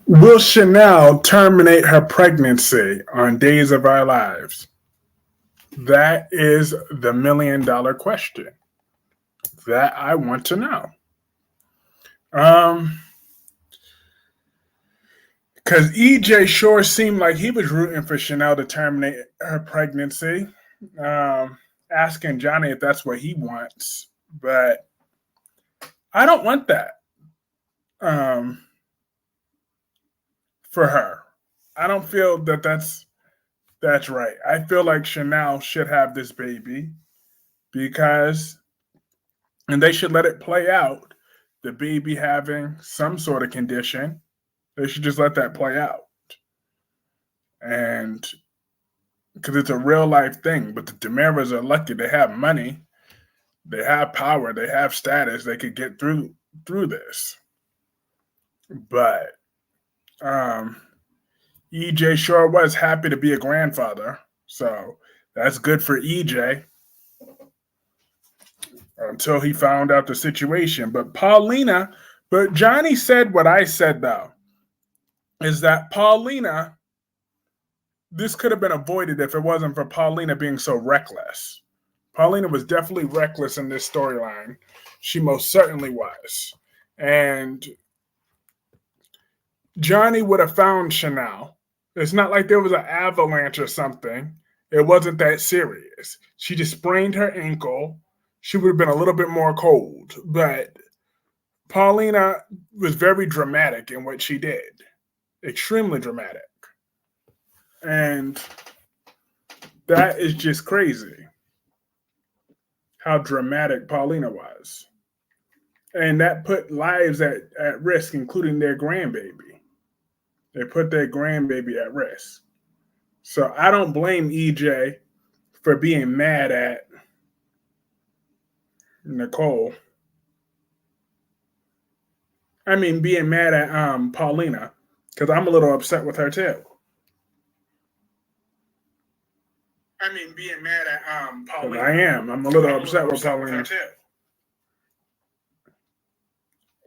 Will Chanel terminate her pregnancy on Days of Our Lives? That is the $1 million question that I want to know. Um, because EJ sure seemed like he was rooting for Chanel to terminate her pregnancy, asking Johnny if that's what he wants. But I don't want that um, for her. I don't feel that that's right. I feel like Chanel should have this baby because, and they should let it play out. The baby having some sort of condition, they should just let that play out. And because it's a real life thing, but the Demaras are lucky. They have money, they have power, they have status. They could get through this. But um, EJ sure was happy to be a grandfather, so that's good for EJ until he found out the situation. But Johnny said what I said though, is that Paulina, this could have been avoided if it wasn't for Paulina being so reckless. Paulina was definitely reckless in this storyline. She most certainly was. And Johnny would have found Chanel. It's not like there was an avalanche or something. It wasn't that serious. She just sprained her ankle. She would have been a little bit more cold. But Paulina was very dramatic in what she did. Extremely dramatic. And that is just crazy how dramatic Paulina was. And that put lives at risk, including their grandbaby. They put their grandbaby at risk. So I don't blame EJ for being mad at Nicole. I mean, being mad at Paulina, because I'm a little upset with her too. I mean, being mad at Because Paulina. I am. I'm a little upset with Paulina. Too.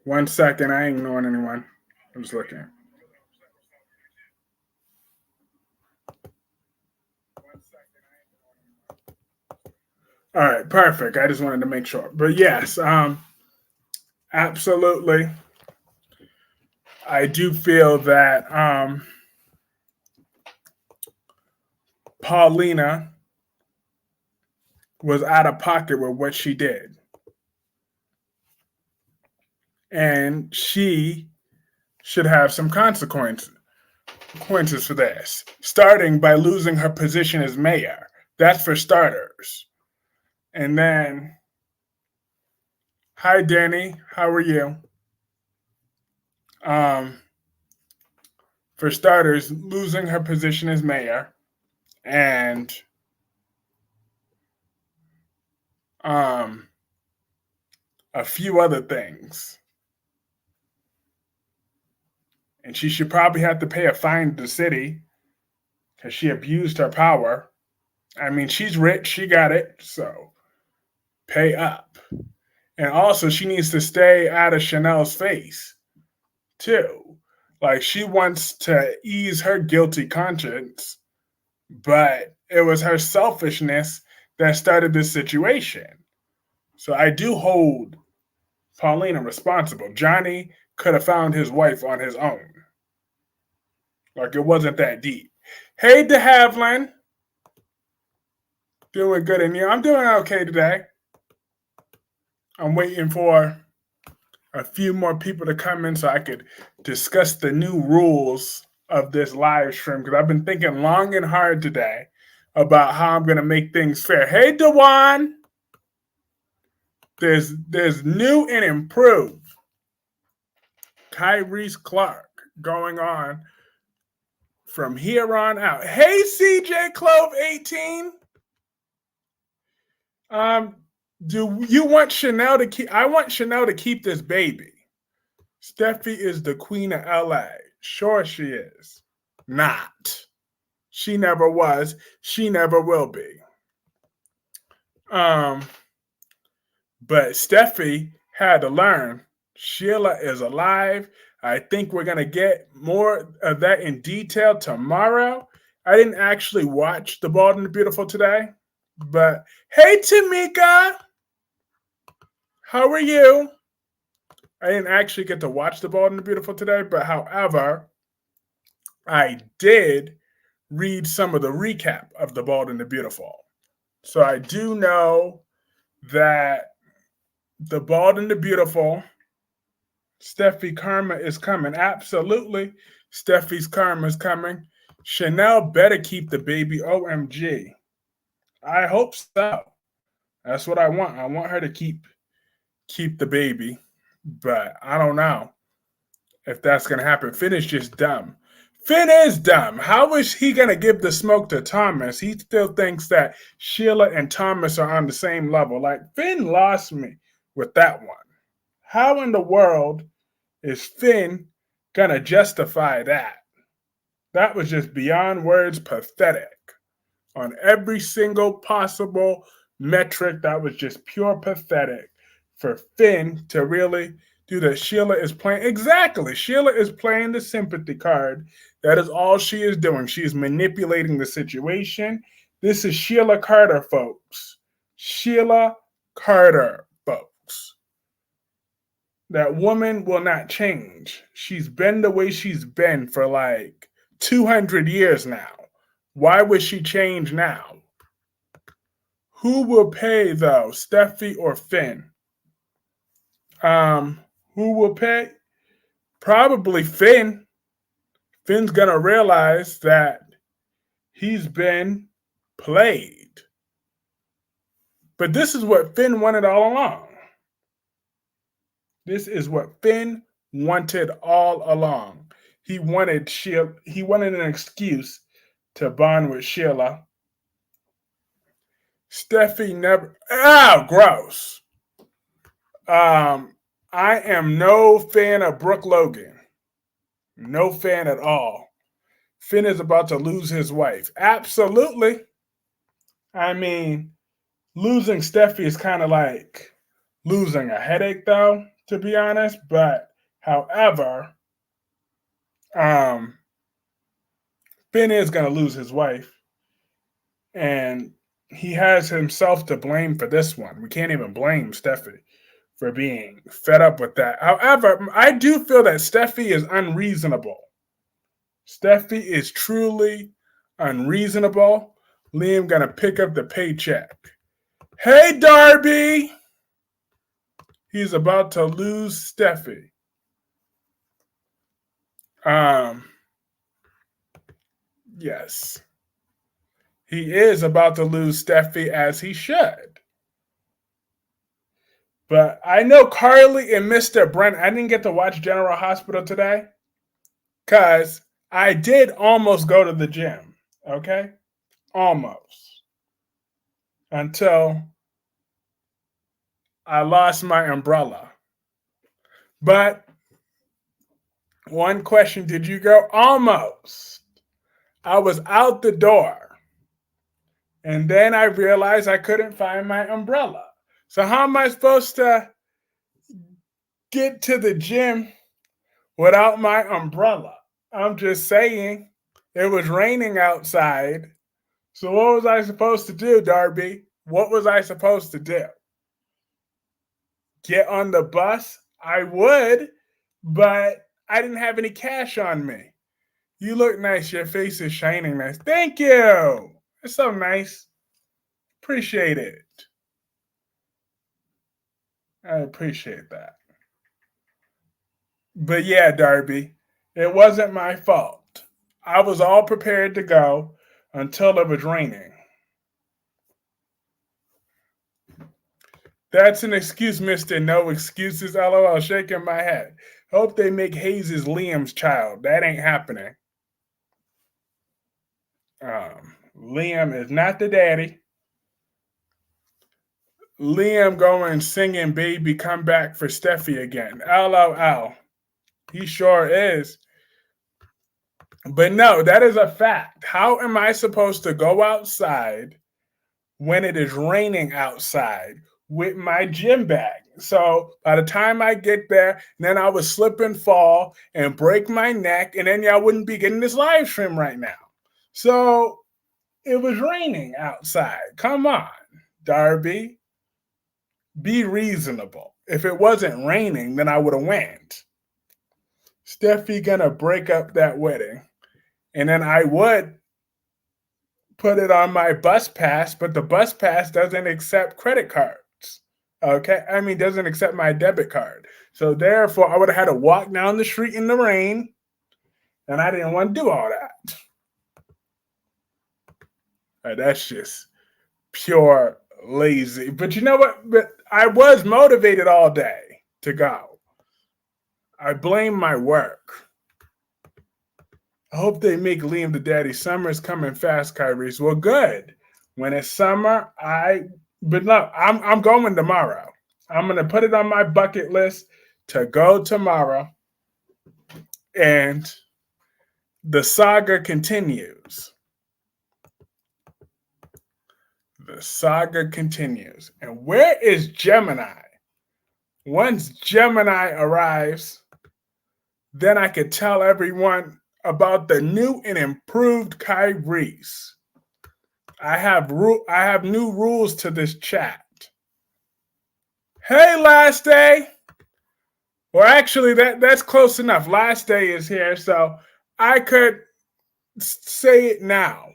One second, I ain't ignoring anyone. I'm just looking. All right, perfect. I just wanted to make sure. But yes, absolutely. I do feel that Paulina was out of pocket with what she did. And she should have some consequences for this, starting by losing her position as mayor. That's for starters. And then, hi, Danny. How are you? Um, for starters, losing her position as mayor and um, a few other things. And she should probably have to pay a fine to the city because she abused her power. I mean, she's rich, she got it, so pay up. And also, she needs to stay out of Chanel's face, too. Like, she wants to ease her guilty conscience, but it was her selfishness that started this situation. So I do hold Paulina responsible. Johnny could have found his wife on his own. Like, it wasn't that deep. Hey, De Havilland. Doing good in you. I'm doing okay today. I'm waiting for a few more people to come in so I could discuss the new rules of this live stream because I've been thinking long and hard today about how I'm going to make things fair. Hey, Dewan. There's new and improved Tyrese Clark going on from here on out. Hey, CJ Clove 18. Do you want Chanel to keep? I want Chanel to keep this baby. Steffi is the queen of LA. Sure, she is. Not. She never was. She never will be. But Steffi had to learn Sheila is alive. I think we're going to get more of that in detail tomorrow. I didn't actually watch The Bald and the Beautiful today, but hey, Tamika, how are you? I didn't actually get to watch The Bald and the Beautiful today, but however, I did read some of the recap of The Bald and the Beautiful. So I do know that The Bald and the Beautiful, Steffi Karma is coming. Absolutely. Steffi's Karma is coming. Chanel better keep the baby. OMG. I hope so. That's what I want. I want her to keep the baby. But I don't know if that's gonna happen. Finn is just dumb. Finn is dumb. How is he gonna give the smoke to Thomas? He still thinks that Sheila and Thomas are on the same level. Like Finn lost me with that one. How in the world is Finn gonna justify that? That was just beyond words pathetic. On every single possible metric, that was just pure pathetic for Finn to really do that. Sheila is playing exactly. Sheila is playing the sympathy card. That is all she is doing. She is manipulating the situation. This is Sheila Carter, folks. Sheila Carter, folks. That woman will not change. She's been the way she's been for like 200 years now. Why would she change now? Who will pay though, Steffi or Finn? Who will pay? Probably Finn. Finn's gonna realize that he's been played. But this is what Finn wanted all along. This is what Finn wanted all along. He wanted Sheila. He wanted an excuse to bond with Sheila. Steffi never. Ah, gross. I am no fan of Brooke Logan. No fan at all. Finn is about to lose his wife. Absolutely. I mean, losing Steffi is kind of like losing a headache, though, to be honest. But however, Finn is going to lose his wife. And he has himself to blame for this one. We can't even blame Steffi for being fed up with that. However, I do feel that Steffi is unreasonable. Steffi is truly unreasonable. Liam gonna pick up the paycheck. Hey, Darby! He's about to lose Steffi. Yes. He is about to lose Steffi as he should. But I know Carly and Mr. Brent, I didn't get to watch General Hospital today because I did almost go to the gym. Okay? Almost. Until I lost my umbrella. But one question, did you go? Almost. I was out the door. And then I realized I couldn't find my umbrella. So how am I supposed to get to the gym without my umbrella? I'm just saying it was raining outside. So what was I supposed to do, Darby? What was I supposed to do? Get on the bus? I would, but I didn't have any cash on me. You look nice. Your face is shining nice. Thank you. It's so nice. Appreciate it. I appreciate that. But yeah, Darby, it wasn't my fault. I was all prepared to go until it was raining. That's an excuse, Mr. No Excuses. LOL, shaking my head. Hope they make Hayes Liam's child. That ain't happening. Liam is not the daddy. Liam going singing Baby Come Back for Steffi again. LOL. He sure is. But no, that is a fact. How am I supposed to go outside when it is raining outside with my gym bag. So by the time I get there, then I would slip and fall and break my neck, and then y'all wouldn't be getting this live stream right now. So it was raining outside. Come on, Darby. Be reasonable. If it wasn't raining, then I would have went. Steffi gonna break up that wedding. And then I would put it on my bus pass, but the bus pass doesn't accept credit cards. Okay? I mean, doesn't accept my debit card. So therefore, I would have had to walk down the street in the rain, and I didn't want to do all that. That's just pure lazy. But you know what? But I was motivated all day to go. I blame my work. I hope they make Liam the daddy. Summer's coming fast, Kyrie. Well, good. When it's summer, but no, I'm going tomorrow. I'm gonna put it on my bucket list to go tomorrow. And the saga continues. The saga continues. And where is Gemini? Once Gemini arrives, then I could tell everyone about the new and improved Kyrie's. I have new rules to this chat. Hey, last day. Well, actually, that's close enough. Last day is here, so I could say it now.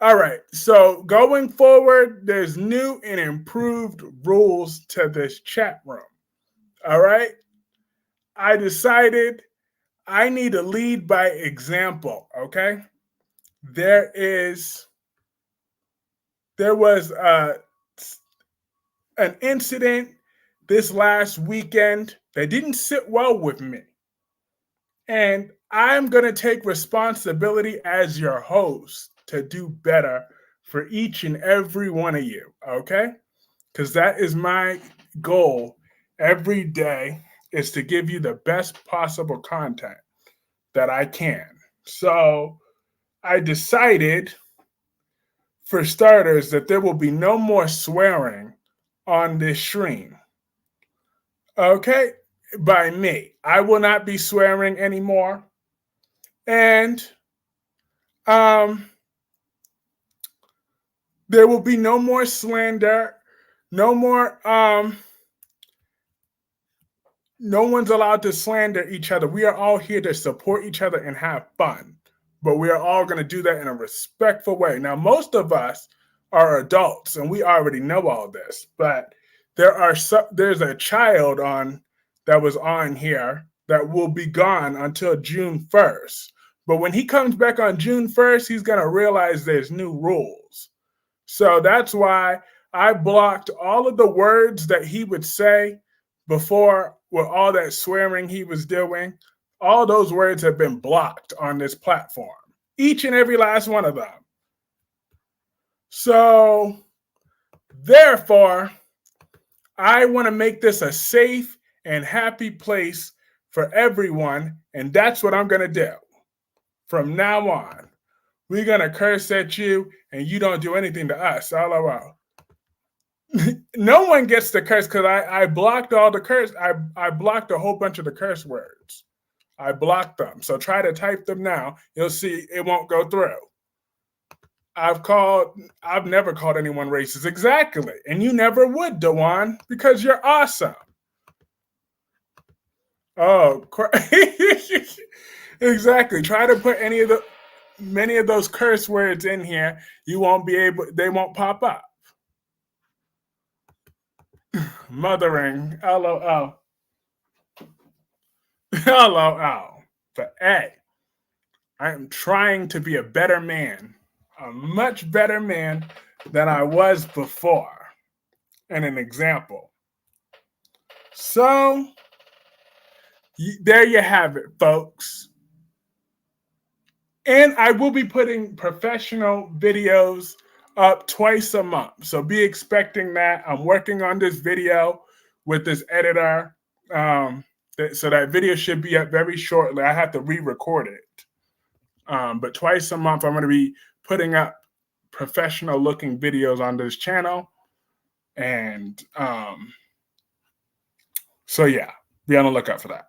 All right, so going forward, there's new and improved rules to this chat room. All right? I decided I need to lead by example, okay? There was an incident this last weekend that didn't sit well with me. And I'm going to take responsibility as your host to do better for each and every one of you, okay? Because that is my goal every day, is to give you the best possible content that I can. So I decided, for starters, that there will be no more swearing on this stream. Okay? By me. I will not be swearing anymore. And there will be no more slander, no more no one's allowed to slander each other. We are all here to support each other and have fun. But we are all going to do that in a respectful way. Now, most of us are adults, and we already know all this. But there's a child that was on here that will be gone until June 1st. But when he comes back on June 1st, he's going to realize there's new rules. So that's why I blocked all of the words that he would say before, with all that swearing he was doing. All those words have been blocked on this platform. Each and every last one of them. So, therefore, I want to make this a safe and happy place for everyone, and that's what I'm going to do. From now on, we're going to curse at you, and you don't do anything to us. LOL. No one gets to curse because I blocked all the curse. I blocked a whole bunch of the curse words. I blocked them. So try to type them now. You'll see it won't go through. I've never called anyone racist. Exactly. And you never would, Dewan, because you're awesome. Oh, exactly. Try to put many of those curse words in here. They won't pop up. Mothering, LOL. LOL. But hey, I am trying to be a better man, a much better man than I was before. And an example. So, there you have it, folks. And I will be putting professional videos up twice a month. So be expecting that. I'm working on this video with this editor. So that video should be up very shortly. I have to re-record it. But twice a month, I'm going to be putting up professional looking videos on this channel. And so yeah, be on the lookout for that.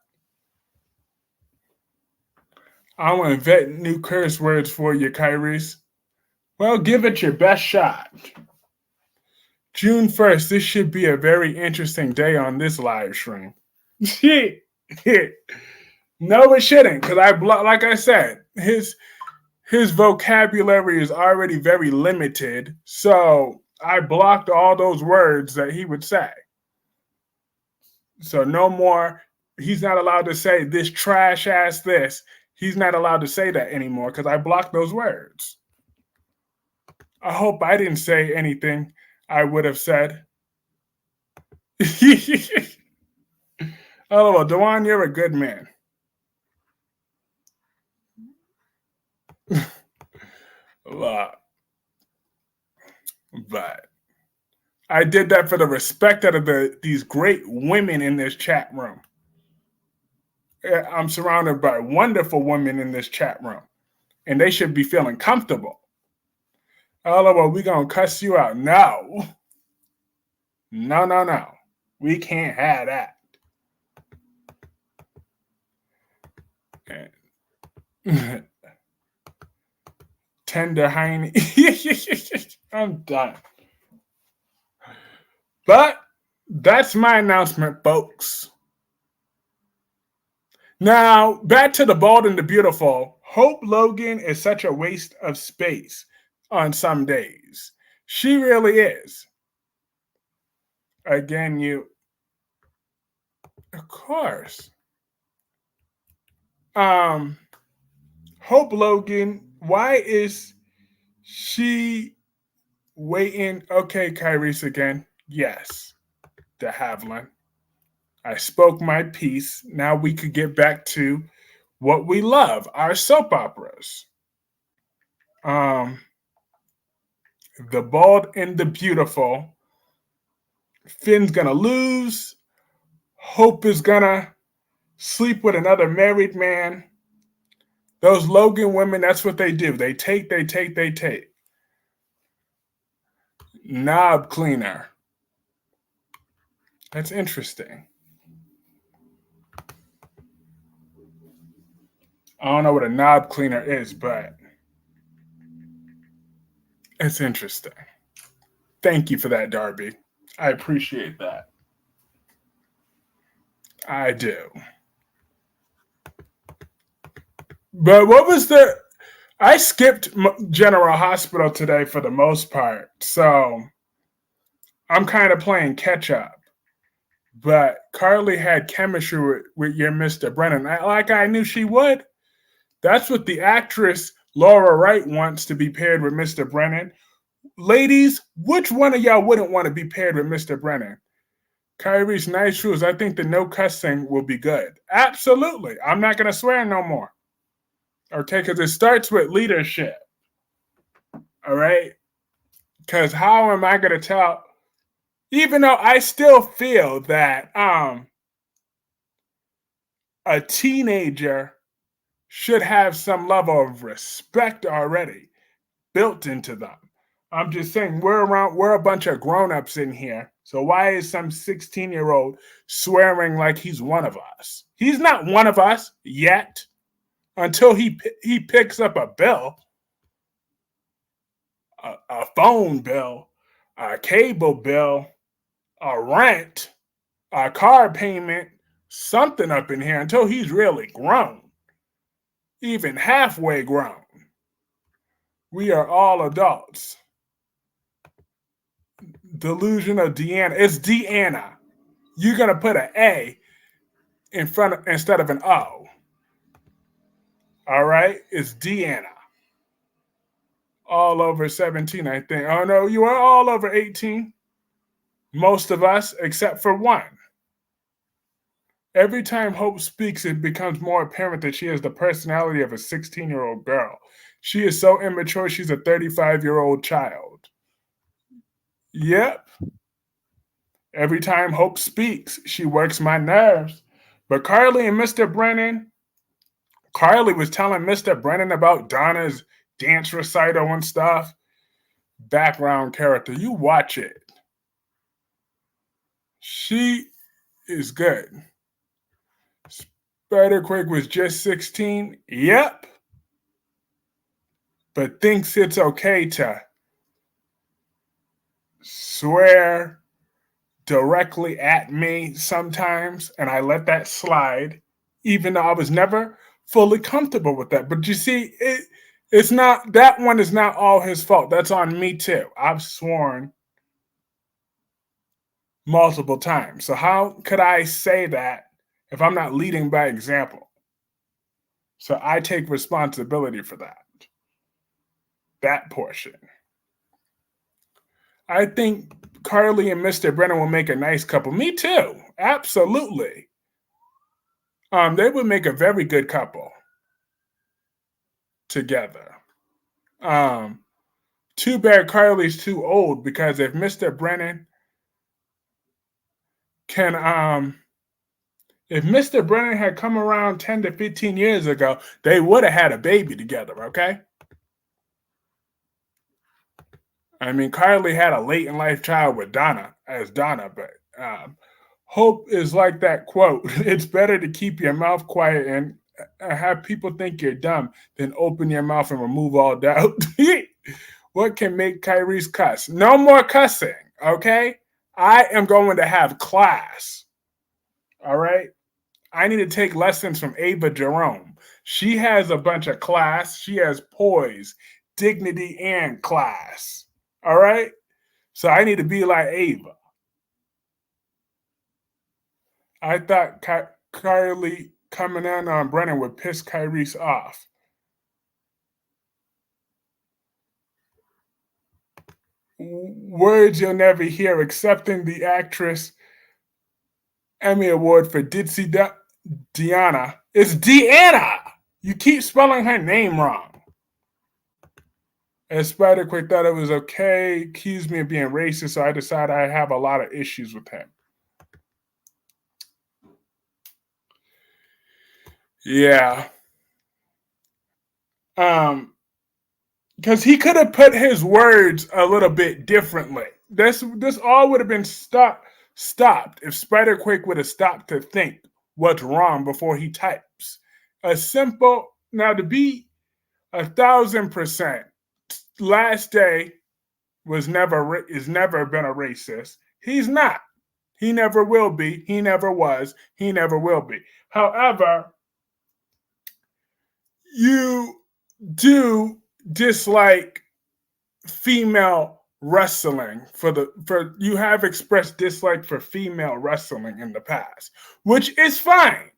I want to invent new curse words for you, Kyrie's. Well, give it your best shot. June 1st, this should be a very interesting day on this live stream. No, it shouldn't, because like I said, his vocabulary is already very limited. So I blocked all those words that he would say. So no more. He's not allowed to say this trash ass this. He's not allowed to say that anymore because I blocked those words. I hope I didn't say anything I would have said. Oh, well, Dewan, you're a good man. But I did that for the respect of these great women in this chat room. I'm surrounded by wonderful women in this chat room, and they should be feeling comfortable. Oh, well, we gonna cuss you out. No. We can't have that. Tender Heine. I'm done. But that's my announcement, folks. Now, back to the Bald and the Beautiful. Hope Logan is such a waste of space on some days. She really is. Again, of course. Hope Logan, why is she waiting? Okay, Kyrie's again. Yes, de Havilland. I spoke my piece. Now we could get back to what we love, our soap operas. The Bald and the Beautiful. Finn's gonna lose. Hope is gonna sleep with another married man. Those Logan women, that's what they do. They take. Knob cleaner. That's interesting. I don't know what a knob cleaner is, but it's interesting. Thank you for that, Darby. I appreciate that. I do. But what was I skipped General Hospital today for the most part, so I'm kind of playing catch up. But Carly had chemistry with your Mr. Brennan, like I knew she would. That's what the actress Laura Wright wants, to be paired with Mr. Brennan. Ladies, which one of y'all wouldn't want to be paired with Mr. Brennan? Kyrie's nice rules. I think the no cussing will be good. Absolutely. I'm not going to swear no more. Okay, because it starts with leadership. All right? Because how am I going to tell? Even though I still feel that a teenager should have some level of respect already built into them. I'm just saying we're a bunch of grown-ups in here. So why is some 16-year-old swearing like he's one of us? He's not one of us yet until he picks up a bill, a phone bill, a cable bill, a rent, a car payment, something up in here, until he's really grown, even halfway grown. We are all adults. Delusion of Deanna. It's Deanna. You're going to put an A in front instead of an O. All right? It's Deanna. All over 17, I think. Oh, no, you are all over 18. Most of us, except for one. Every time Hope speaks, it becomes more apparent that she has the personality of a 16-year-old girl. She is so immature, she's a 35-year-old child. Yep. Every time Hope speaks, she works my nerves. But Carly and Mr. Brennan, Carly was telling Mr. Brennan about Donna's dance recital and stuff. Background character. You watch it. She is good. Spider-Quake was just 16. Yep. But thinks it's okay to swear directly at me sometimes, and I let that slide, even though I was never fully comfortable with that. But you see, it's not that one is not all his fault. That's on me too. I've sworn multiple times. So how could I say that if I'm not leading by example? So I take responsibility for that. That portion. I think Carly and Mr. Brennan will make a nice couple. Me too. Absolutely. They would make a very good couple together. Too bad Carly's too old, because if Mr. Brennan can if Mr. Brennan had come around 10 to 15 years ago, they would have had a baby together, okay? I mean, Carly had a late in life child with Donna, but Hope is like that quote: it's better to keep your mouth quiet and have people think you're dumb than open your mouth and remove all doubt. What can make Kyrie's cuss? No more cussing, okay? I am going to have class, all right? I need to take lessons from Ava Jerome. She has a bunch of class. She has poise, dignity, and class, all right? So I need to be like Ava. I thought Kylie coming in on Brennan would piss Kyrie's off. Words you'll never hear, accepting the actress Emmy Award for Ditsy Deanna. It's Deanna! You keep spelling her name wrong. And Spider-Quick thought it was okay, accused me of being racist, so I decided I have a lot of issues with him. Yeah. Because he could have put his words a little bit differently. This all would have been stopped if Spider-Quake would have stopped to think what's wrong before he types. A simple, now to be 1,000%, Last Day is never been a racist. He's not. He never will be. He never was. He never will be. However, you do dislike female wrestling for you have expressed dislike for female wrestling in the past, which is fine.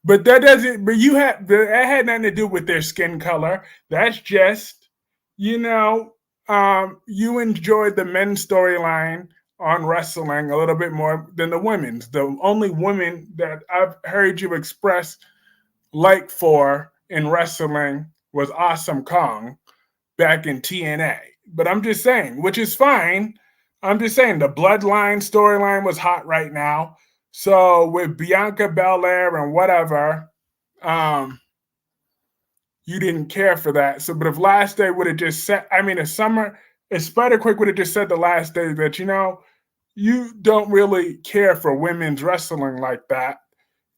But that had nothing to do with their skin color. That's just, you enjoyed the men's storyline on wrestling a little bit more than the women's. The only women that I've heard you express like for in wrestling was Awesome Kong back in TNA. But I'm just saying, which is fine. I'm just saying the Bloodline storyline was hot right now. So with Bianca Belair and whatever, you didn't care for that. So, but if Last Day would have just said, if Spider-Quick would have just said the Last Day that, you don't really care for women's wrestling like that,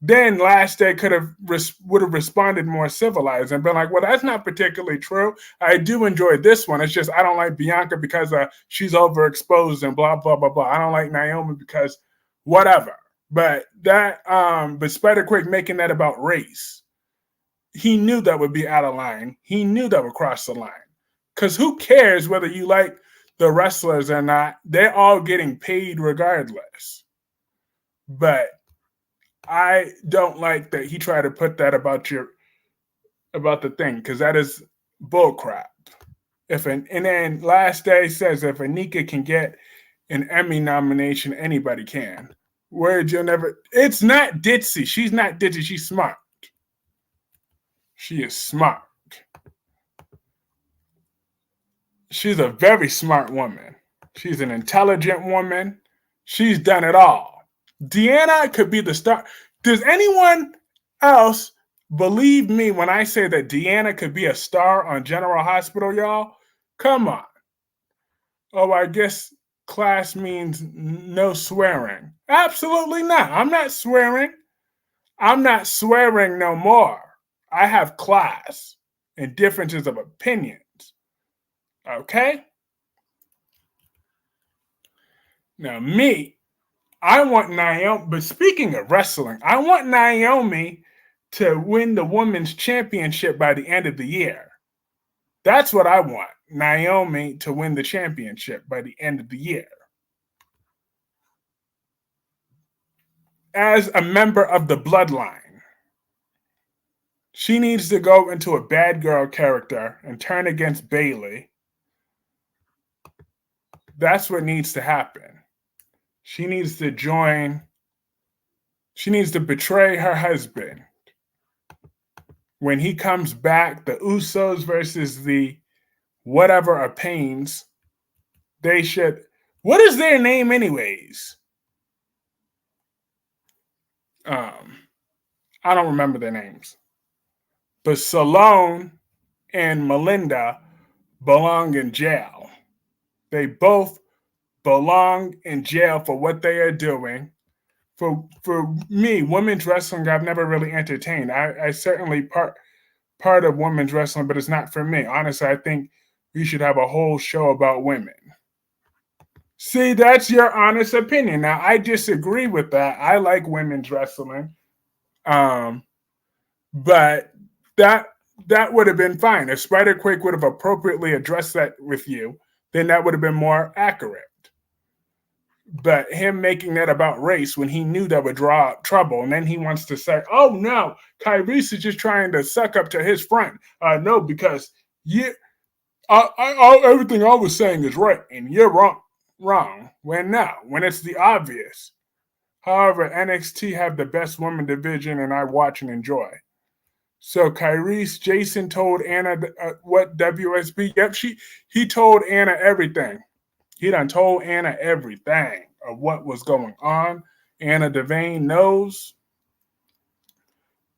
then Last Day would have responded more civilized and been like, well, that's not particularly true. I do enjoy this one. It's just I don't like Bianca because she's overexposed and blah, blah, blah, blah. I don't like Naomi because whatever. But but Spider-Quick making that about race, he knew that would be out of line. He knew that would cross the line. Because who cares whether you like the wrestlers or not? They're all getting paid regardless. But I don't like that he tried to put that about the thing, because that is bullcrap. And then Last Day says if Anika can get an Emmy nomination, anybody can. Words you'll never. It's not ditzy. She's not ditzy. She's smart. She is smart. She's a very smart woman. She's an intelligent woman. She's done it all. Deanna could be the star. Does anyone else believe me when I say that Deanna could be a star on General Hospital, y'all? Come on. Oh, I guess class means no swearing. Absolutely not. I'm not swearing. I'm not swearing no more. I have class and differences of opinions. Okay? Now, me, I want Naomi, but speaking of wrestling, I want Naomi to win the women's championship by the end of the year. That's what I want. Naomi to win the championship by the end of the year. As a member of the bloodline, she needs to go into a bad girl character and turn against Bailey. That's what needs to happen. She needs to betray her husband. When he comes back, the Usos versus the whatever of Pains, they should. What is their name, anyways? I don't remember their names. But Salone and Melinda belong in jail. They both belong in jail for what they are doing. For me, women's wrestling, I've never really entertained. I certainly part of women's wrestling, but it's not for me. Honestly, I think we should have a whole show about women. See, that's your honest opinion. Now, I disagree with that. I like women's wrestling, but that would have been fine. If Spider Quake would have appropriately addressed that with you, then that would have been more accurate. But him making that about race when he knew that would draw up trouble, and then he wants to say, "Oh no, Kyrie's is just trying to suck up to his friend." No, because everything I was saying is right, and you're wrong. When it's the obvious. However, NXT have the best women division, and I watch and enjoy. So Jason told Anna what WSB. Yep, he told Anna everything. He done told Anna everything of what was going on. Anna Devane knows.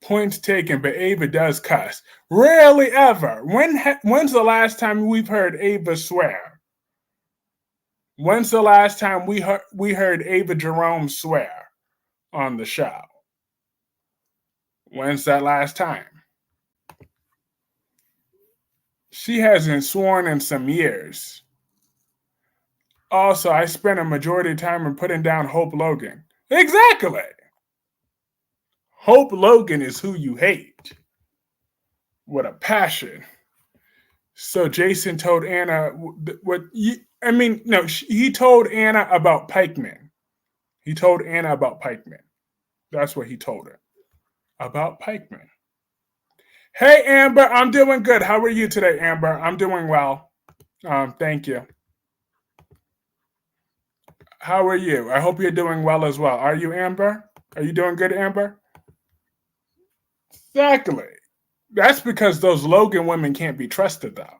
Points taken, but Ava does cuss. Rarely ever. When's the last time we've heard Ava swear? When's the last time we heard Ava Jerome swear on the show? When's that last time? She hasn't sworn in some years. Also, I spent a majority of time in putting down Hope Logan. Exactly. Hope Logan is who you hate. With a passion. So Jason told Anna he told Anna about Pikeman. He told Anna about Pikeman. That's what he told her. About Pikeman. Hey, Amber, I'm doing good. How are you today, Amber? I'm doing well. Thank you. How are you? I hope you're doing well as well. Are you, Amber? Are you doing good, Amber? Exactly. That's because those Logan women can't be trusted, though.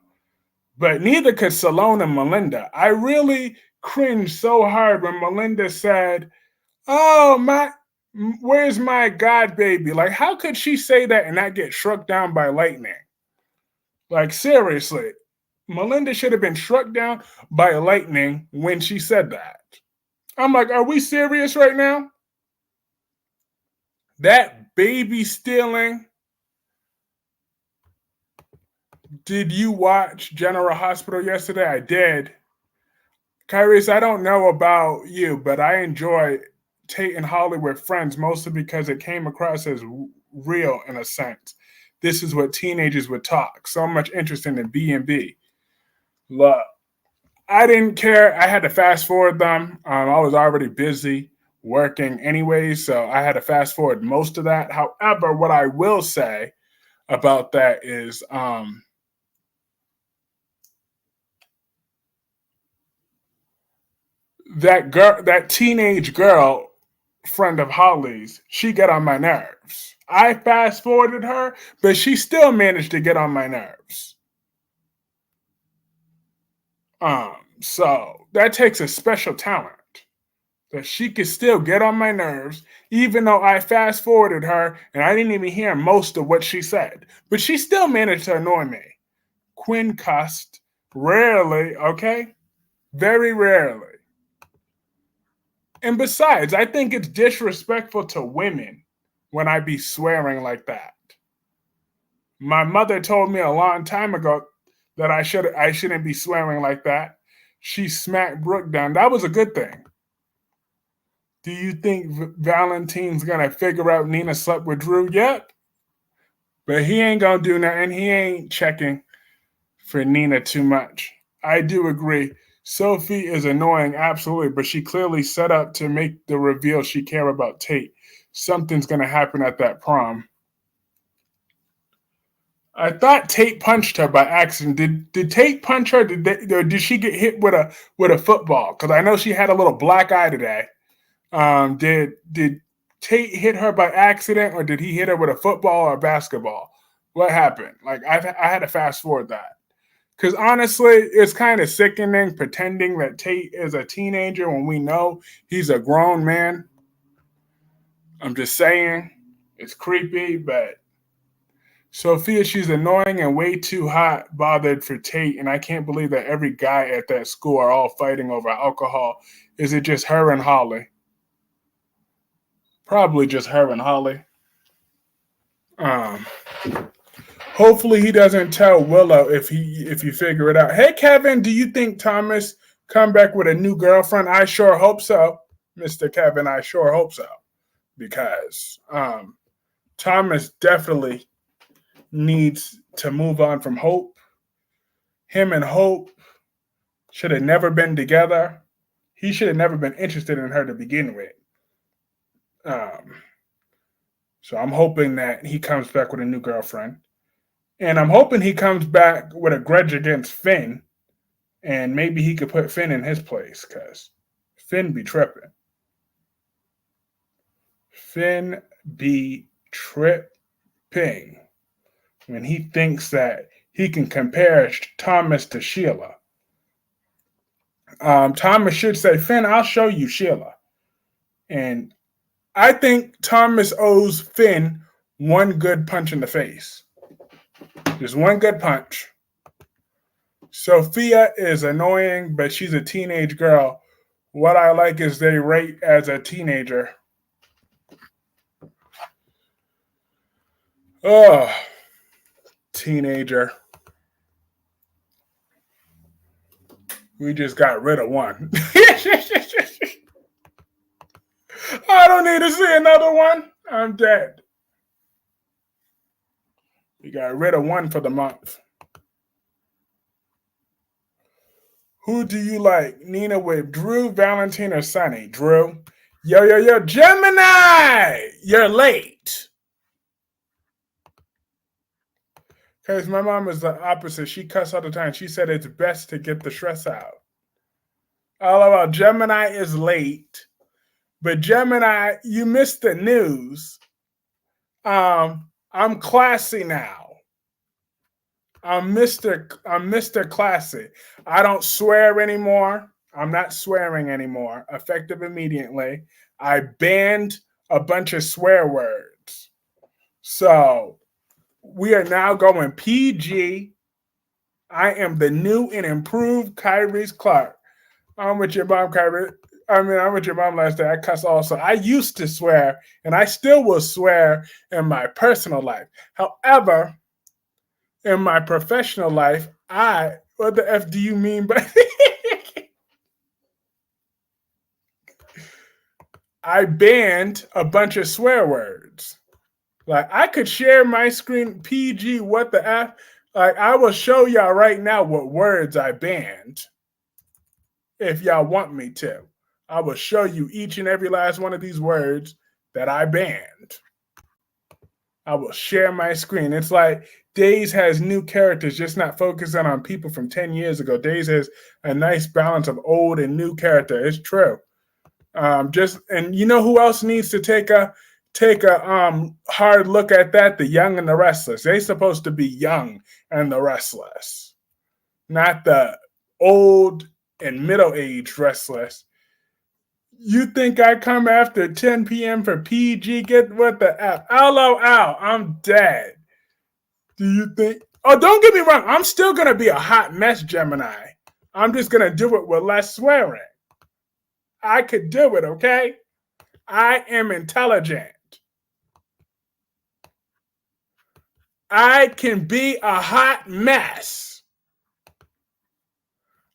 But neither could Salone and Melinda. I really cringed so hard when Melinda said, "Oh, where's my God baby?" Like, how could she say that and not get struck down by lightning? Like, seriously, Melinda should have been struck down by lightning when she said that. I'm like, are we serious right now? That baby stealing. Did you watch General Hospital yesterday? I did. Kyrie's, I don't know about you, but I enjoy Tate and Holly with friends mostly because it came across as real in a sense. This is what teenagers would talk. So much interest in the B&B. Look, I didn't care. I had to fast forward them. I was already busy working anyway, so I had to fast forward most of that. However, what I will say about that is that teenage girl friend of Holly's, she got on my nerves. I fast forwarded her, but she still managed to get on my nerves. So that takes a special talent. That she could still get on my nerves, even though I fast forwarded her and I didn't even hear most of what she said. But she still managed to annoy me. Quinn cussed. Rarely, okay? Very rarely. And besides, I think it's disrespectful to women when I be swearing like that. My mother told me a long time ago that I shouldn't be swearing like that. She smacked Brooke down. That was a good thing. Do you think Valentine's gonna figure out Nina slept with Drew yet? But he ain't gonna do nothing. He ain't checking for Nina too much. I do agree. Sophie is annoying, absolutely, but she clearly set up to make the reveal she care about Tate. Something's gonna happen at that prom. I thought Tate punched her by accident. Did Tate punch her? Or did she get hit with a football? Because I know she had a little black eye today. Did Tate hit her by accident, or did he hit her with a football or a basketball? What happened? Like I had to fast forward that. Because honestly, it's kind of sickening pretending that Tate is a teenager when we know he's a grown man. I'm just saying, it's creepy, but Sophia, she's annoying and way too hot bothered for Tate, and I can't believe that every guy at that school are all fighting over alcohol. Is it just her and Holly? Probably just her and Holly. Um, Hopefully he doesn't tell Willow if you figure it out. Hey Kevin, do you think Thomas come back with a new girlfriend? I sure hope so, Mr. Kevin. I sure hope so because Thomas definitely needs to move on from Hope. Him and Hope should have never been together. He should have never been interested in her to begin with. So I'm hoping that he comes back with a new girlfriend. And I'm hoping he comes back with a grudge against Finn. And maybe he could put Finn in his place because Finn be tripping. Finn be tripping when he thinks that he can compare Thomas to Sheila. Thomas should say, Finn, I'll show you Sheila. And I think Thomas owes Finn one good punch in the face. Just one good punch. Sophia is annoying, but she's a teenage girl. What I like is they rate as a teenager. Oh, teenager. We just got rid of one. I don't need to see another one. I'm dead. We got rid of one for the month. Who do you like? Nina with Drew, Valentine, or Sunny? Drew. Yo, Gemini! You're late. Because my mom is the opposite. She cuss all the time. She said it's best to get the stress out. All about Gemini is late. But Gemini, you missed the news. I'm classy now. I'm Mr. Classy. I don't swear anymore. I'm not swearing anymore. Effective immediately. I banned a bunch of swear words. So we are now going PG. I am the new and improved Kyrie's Clark. I'm with your mom, Kyrie. I'm with your mom last day. I cuss also. I used to swear, and I still will swear in my personal life. However, in my professional life, what the F do you mean by I banned a bunch of swear words. Like I could share my screen PG, what the F? Like I will show y'all right now what words I banned. If y'all want me to. I will show you each and every last one of these words that I banned. I will share my screen. It's like Days has new characters, just not focusing on people from 10 years ago. Days has a nice balance of old and new character. It's true. And you know who else needs to take a hard look at that? The Young and the Restless. They're supposed to be young and the restless, not the old and middle-aged restless. You think I come after 10 p.m. for PG? Get what the F? LOL, I'm dead. Do you think? Oh, don't get me wrong. I'm still going to be a hot mess, Gemini. I'm just going to do it with less swearing. I could do it, okay? I am intelligent. I can be a hot mess.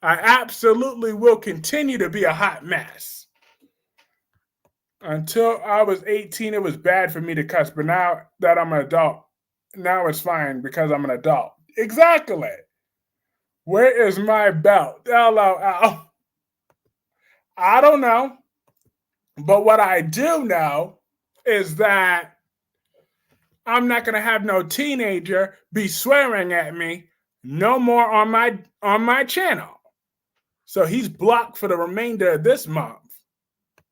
I absolutely will continue to be a hot mess. Until I was 18, it was bad for me to cuss, but now that I'm an adult, now it's fine because I'm an adult. Exactly. Where is my belt? LOL. I don't know. But what I do know is that I'm not gonna have no teenager be swearing at me no more on my channel. So he's blocked for the remainder of this month.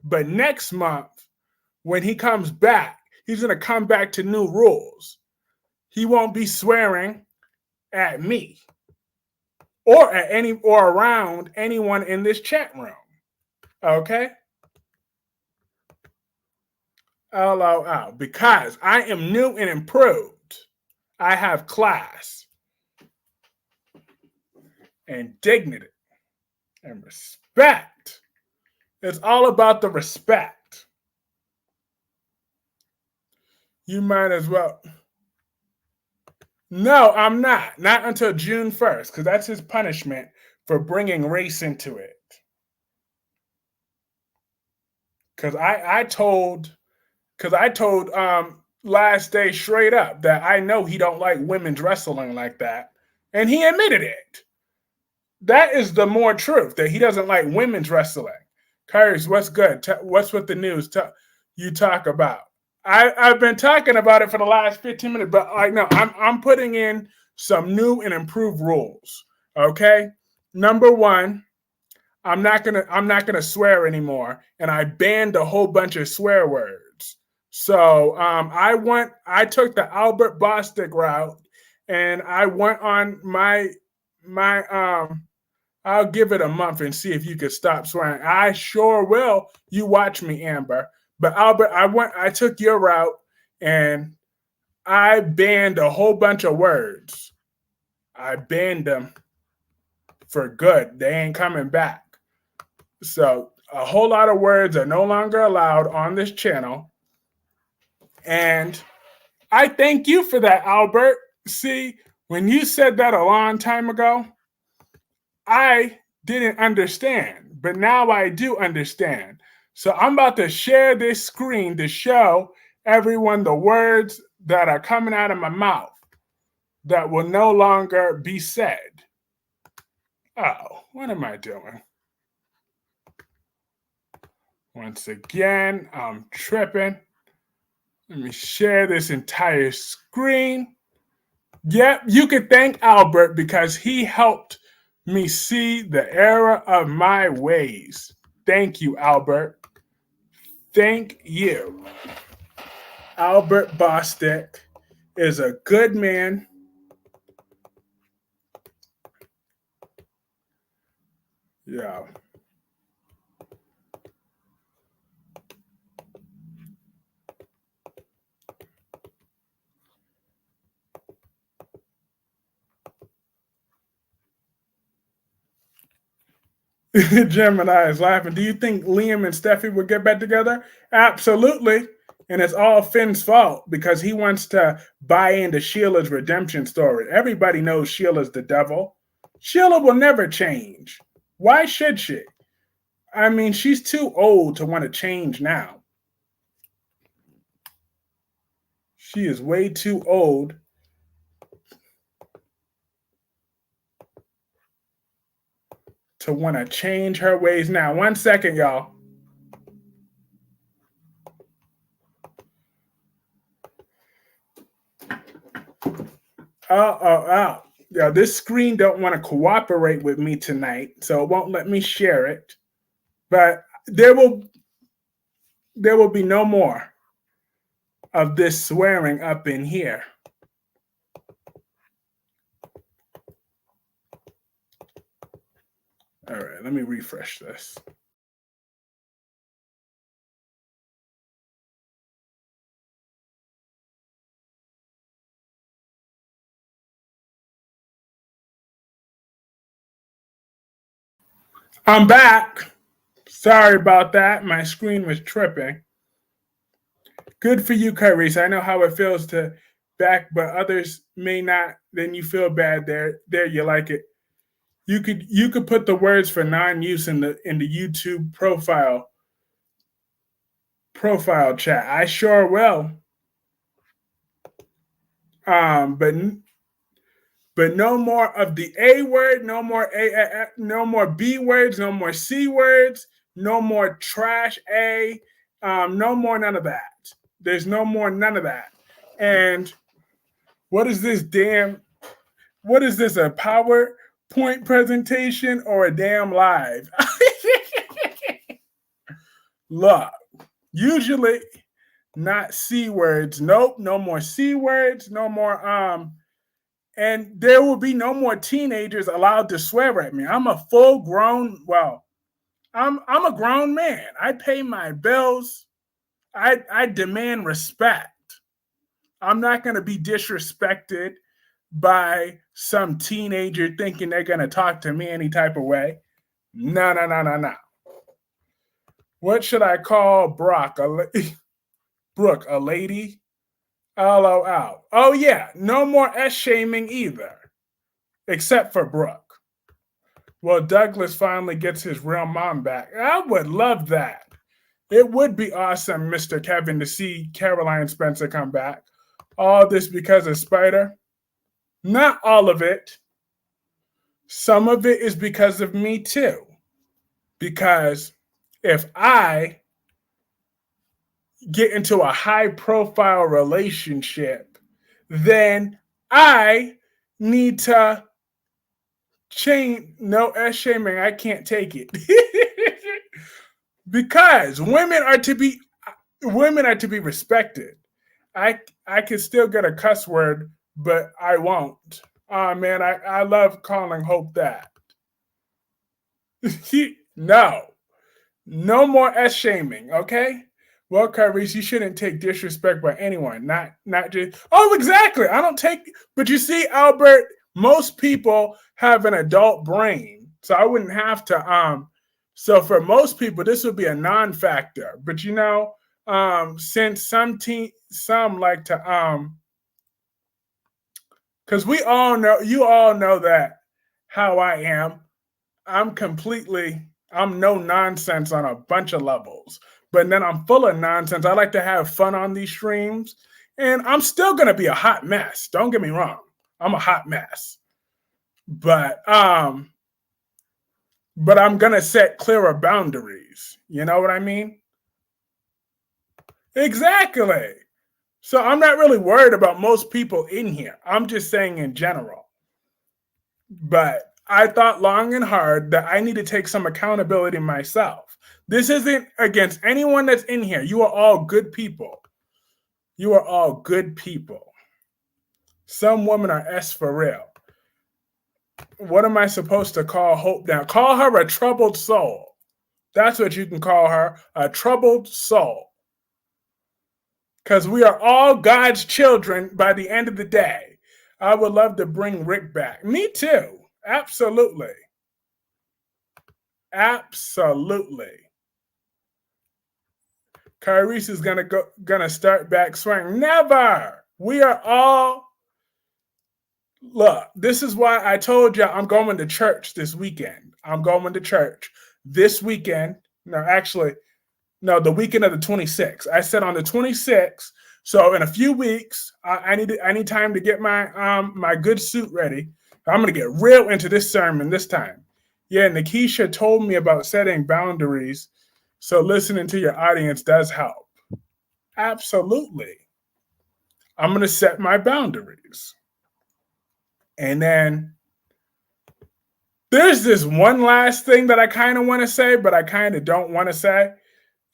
But next month, when he comes back, he's gonna come back to new rules. He won't be swearing at me or at any or around anyone in this chat room. Okay? LOL. Because I am new and improved. I have class and dignity and respect. It's all about the respect. You might as well. No, I'm not. Not until June 1st, because that's his punishment for bringing race into it. Because I told last day straight up that I know he don't like women's wrestling like that, and he admitted it. That is the more truth, that he doesn't like women's wrestling. Curtis, what's good? What's with the news? You talk about. I've been talking about it for the last 15 minutes, but no, I'm putting in some new and improved rules. Okay, number one, I'm not gonna swear anymore, and I banned a whole bunch of swear words. So I took the Albert Bostic route, and I went on my I'll give it a month and see if you could stop swearing. I sure will. You watch me, Amber. But Albert, I took your route and I banned a whole bunch of words. I banned them for good. They ain't coming back. So a whole lot of words are no longer allowed on this channel. And I thank you for that, Albert. See, when you said that a long time ago, I didn't understand, but now I do understand. So I'm about to share this screen to show everyone the words that are coming out of my mouth that will no longer be said. Oh, what am I doing? Once again, I'm tripping. Let me share this entire screen. Yep, you can thank Albert because he helped me see the error of my ways. Thank you, Albert. Thank you. Albert Bostic is a good man. Yeah. Gemini is laughing. Do you think Liam and Steffi would get back together? Absolutely. And it's all Finn's fault because he wants to buy into Sheila's redemption story. Everybody knows Sheila's the devil. Sheila will never change. Why should she? I mean, she's too old to want to change now. She is way too old to want to change her ways now. 1 second, y'all. Oh. Yeah, this screen don't want to cooperate with me tonight, so it won't let me share it. But there will be no more of this swearing up in here. All right, let me refresh this. I'm back. Sorry about that. My screen was tripping. Good for you, Kyrie. I know how it feels to back, but others may not. Then you feel bad there. There, you like it. You could put the words for non-use in the YouTube profile chat. I sure will. But no more of the A word, no more B words, no more C words, no more trash A, no more none of that. There's no more none of that. And what is this damn? What is this? A PowerPoint presentation or a damn live? Look, usually not C words. Nope, no more C words, no more and there will be no more teenagers allowed to swear at me. I'm a full grown, well, I'm a grown man. I pay my bills. I demand respect. I'm not going to be disrespected by some teenager thinking they're going to talk to me any type of way. No, no, no, no, no. What should I call Brock? Brooke, a lady? LOL. Oh, yeah, no more S shaming either, except for Brooke. Well, Douglas finally gets his real mom back. I would love that. It would be awesome, Mr. Kevin, to see Caroline Spencer come back. All this because of Spider? Not all of it. Some of it is because of me too. Because if I get into a high profile relationship, then I need to change. No S shaming, I can't take it. Because women are to be respected. I can still get a cuss word, but I won't. Oh man, I love calling Hope that. No more S shaming, okay? Well, Kyries, you shouldn't take disrespect by anyone. Not just. Oh, exactly. I don't take. But you see, Albert, most people have an adult brain, so I wouldn't have to. So for most people, this would be a non-factor. But since some like to because you all know that how I am. I'm no nonsense on a bunch of levels, but then I'm full of nonsense. I like to have fun on these streams, and I'm still gonna be a hot mess. Don't get me wrong, I'm a hot mess, but I'm gonna set clearer boundaries. You know what I mean? Exactly. So I'm not really worried about most people in here. I'm just saying in general. But I thought long and hard that I need to take some accountability myself. This isn't against anyone that's in here. You are all good people. You are all good people. Some women are S for real. What am I supposed to call Hope now? Call her a troubled soul. That's what you can call her, a troubled soul. Because we are all God's children by the end of the day. I would love to bring Rick back. Me too. Absolutely. Absolutely. Kyrese is gonna start back swearing. Never. We are all. Look, this is why I told you I'm going to church this weekend. I'm going to church this weekend. No, actually, no, the weekend of the 26th. I said on the 26th. So in a few weeks, I need time to get my good suit ready. I'm gonna get real into this sermon this time. Yeah, Nikisha told me about setting boundaries, so listening to your audience does help. Absolutely. I'm gonna set my boundaries. And then there's this one last thing that I kind of want to say, but I kind of don't want to say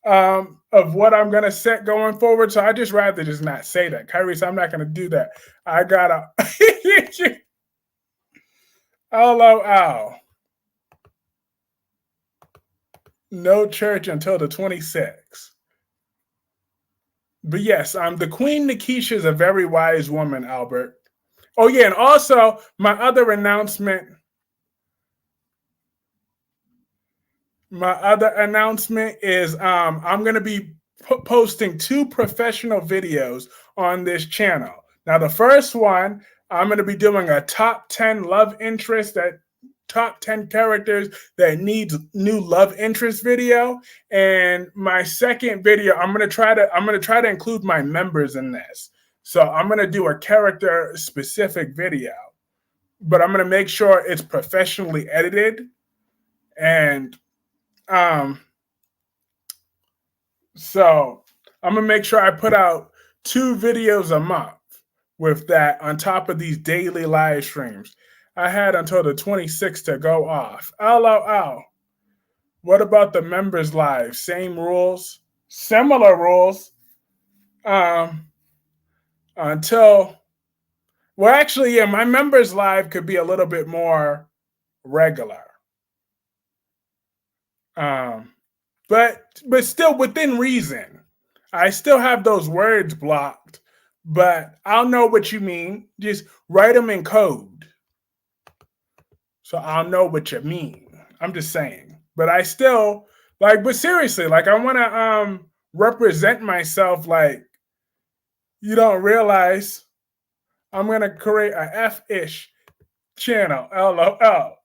of what I'm going to set going forward. So I just rather just not say that. Kyrie, I'm not going to do that. I got to. LOL. No church until the 26th. But yes, the Queen Nikisha is a very wise woman, Albert. Oh, yeah. And also, my other announcement. My other announcement is I'm going to be posting 2 professional videos on this channel. Now, the first one, I'm going to be doing a top 10 love interest that top 10 characters that needs new love interest video. And my second video, I'm going to try to include my members in this. So I'm going to do a character specific video, but I'm going to make sure it's professionally edited. And um so I'm gonna make sure I put out 2 videos a month with that on top of these daily live streams. I had until the 26th to go off. LOL. What about the members live? Same rules, similar rules. Um, until well, actually, yeah, my members live could be a little bit more regular. Um, but still within reason. I still have those words blocked, but I'll know what you mean. Just write them in code, so I'll know what you mean. I'm just saying. But I still like. But seriously, like I want to represent myself. Like you don't realize I'm gonna create a F-ish channel. LOL.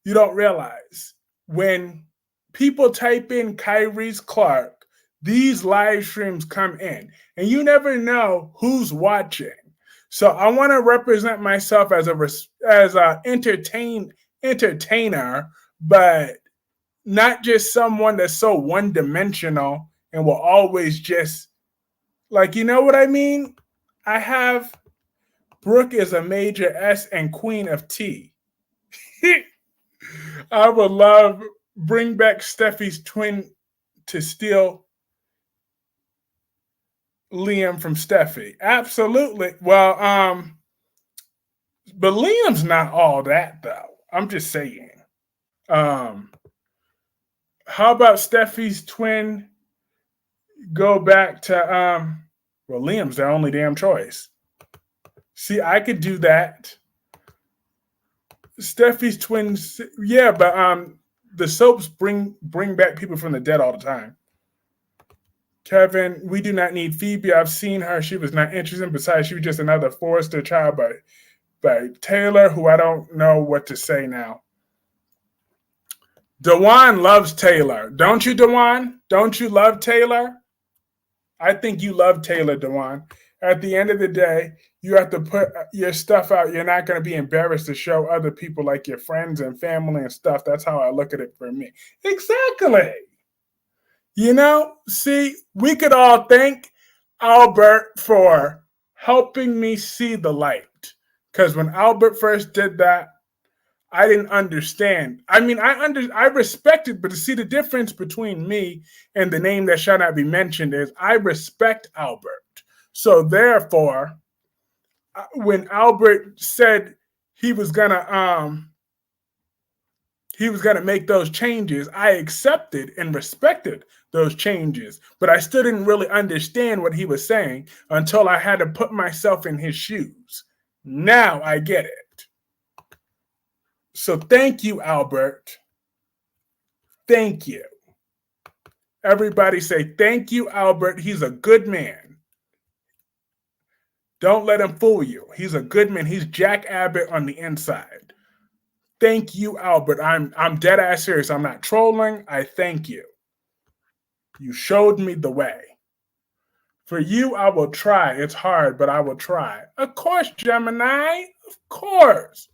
You don't realize when people type in Kyrie's Clark, these live streams come in, and you never know who's watching. So I want to represent myself as a entertainer, but not just someone that's so one dimensional and will always just like you know what I mean. I have Brooke is a major S and Queen of T. I would love bring back Steffi's twin to steal Liam from Steffi. Absolutely. Well, but Liam's not all that though. I'm just saying. How about Steffi's twin go back to well, Liam's their only damn choice. See, I could do that. Steffi's twins, yeah, but the soaps bring back people from the dead all the time. Kevin, we do not need Phoebe. I've seen her. She was not interesting. Besides, she was just another Forrester child by Taylor, who I don't know what to say now. Dewan loves Taylor. Don't you, Dewan? Don't you love Taylor? I think you love Taylor, Dewan. At the end of the day, you have to put your stuff out. You're not going to be embarrassed to show other people like your friends and family and stuff. That's how I look at it for me. Exactly. You know, see, we could all thank Albert for helping me see the light. Because when Albert first did that, I didn't understand. I mean, I respected, but to see the difference between me and the name that shall not be mentioned is I respect Albert. So therefore, when Albert said he was gonna make those changes, I accepted and respected those changes, but I still didn't really understand what he was saying until I had to put myself in his shoes. Now I get it. So thank you, Albert. Thank you. Everybody say thank you, Albert. He's a good man. Don't let him fool you. He's a good man. He's Jack Abbott on the inside. Thank you, Albert. I'm dead ass serious. I'm not trolling. I thank you. You showed me the way. For you, I will try. It's hard, but I will try. Of course, Gemini. Of course.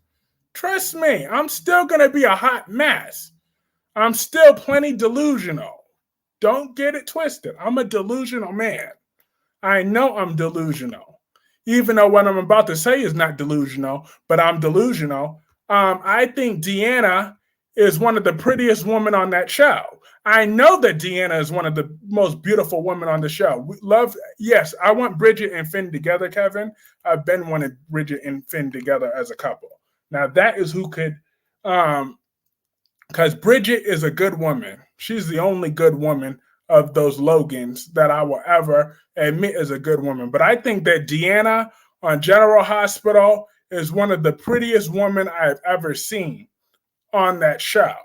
Trust me, I'm still going to be a hot mess. I'm still plenty delusional. Don't get it twisted. I'm a delusional man. I know I'm delusional. Even though what I'm about to say is not delusional, but I'm delusional. I think Deanna is one of the prettiest women on that show. I know that Deanna is one of the most beautiful women on the show. Yes, I want Bridget and Finn together, Kevin. I've been wanting Bridget and Finn together as a couple. Now that is who could, because Bridget is a good woman. She's the only good woman of those Logans that I will ever admit is a good woman. But I think that Deanna on General Hospital is one of the prettiest women I've ever seen on that show.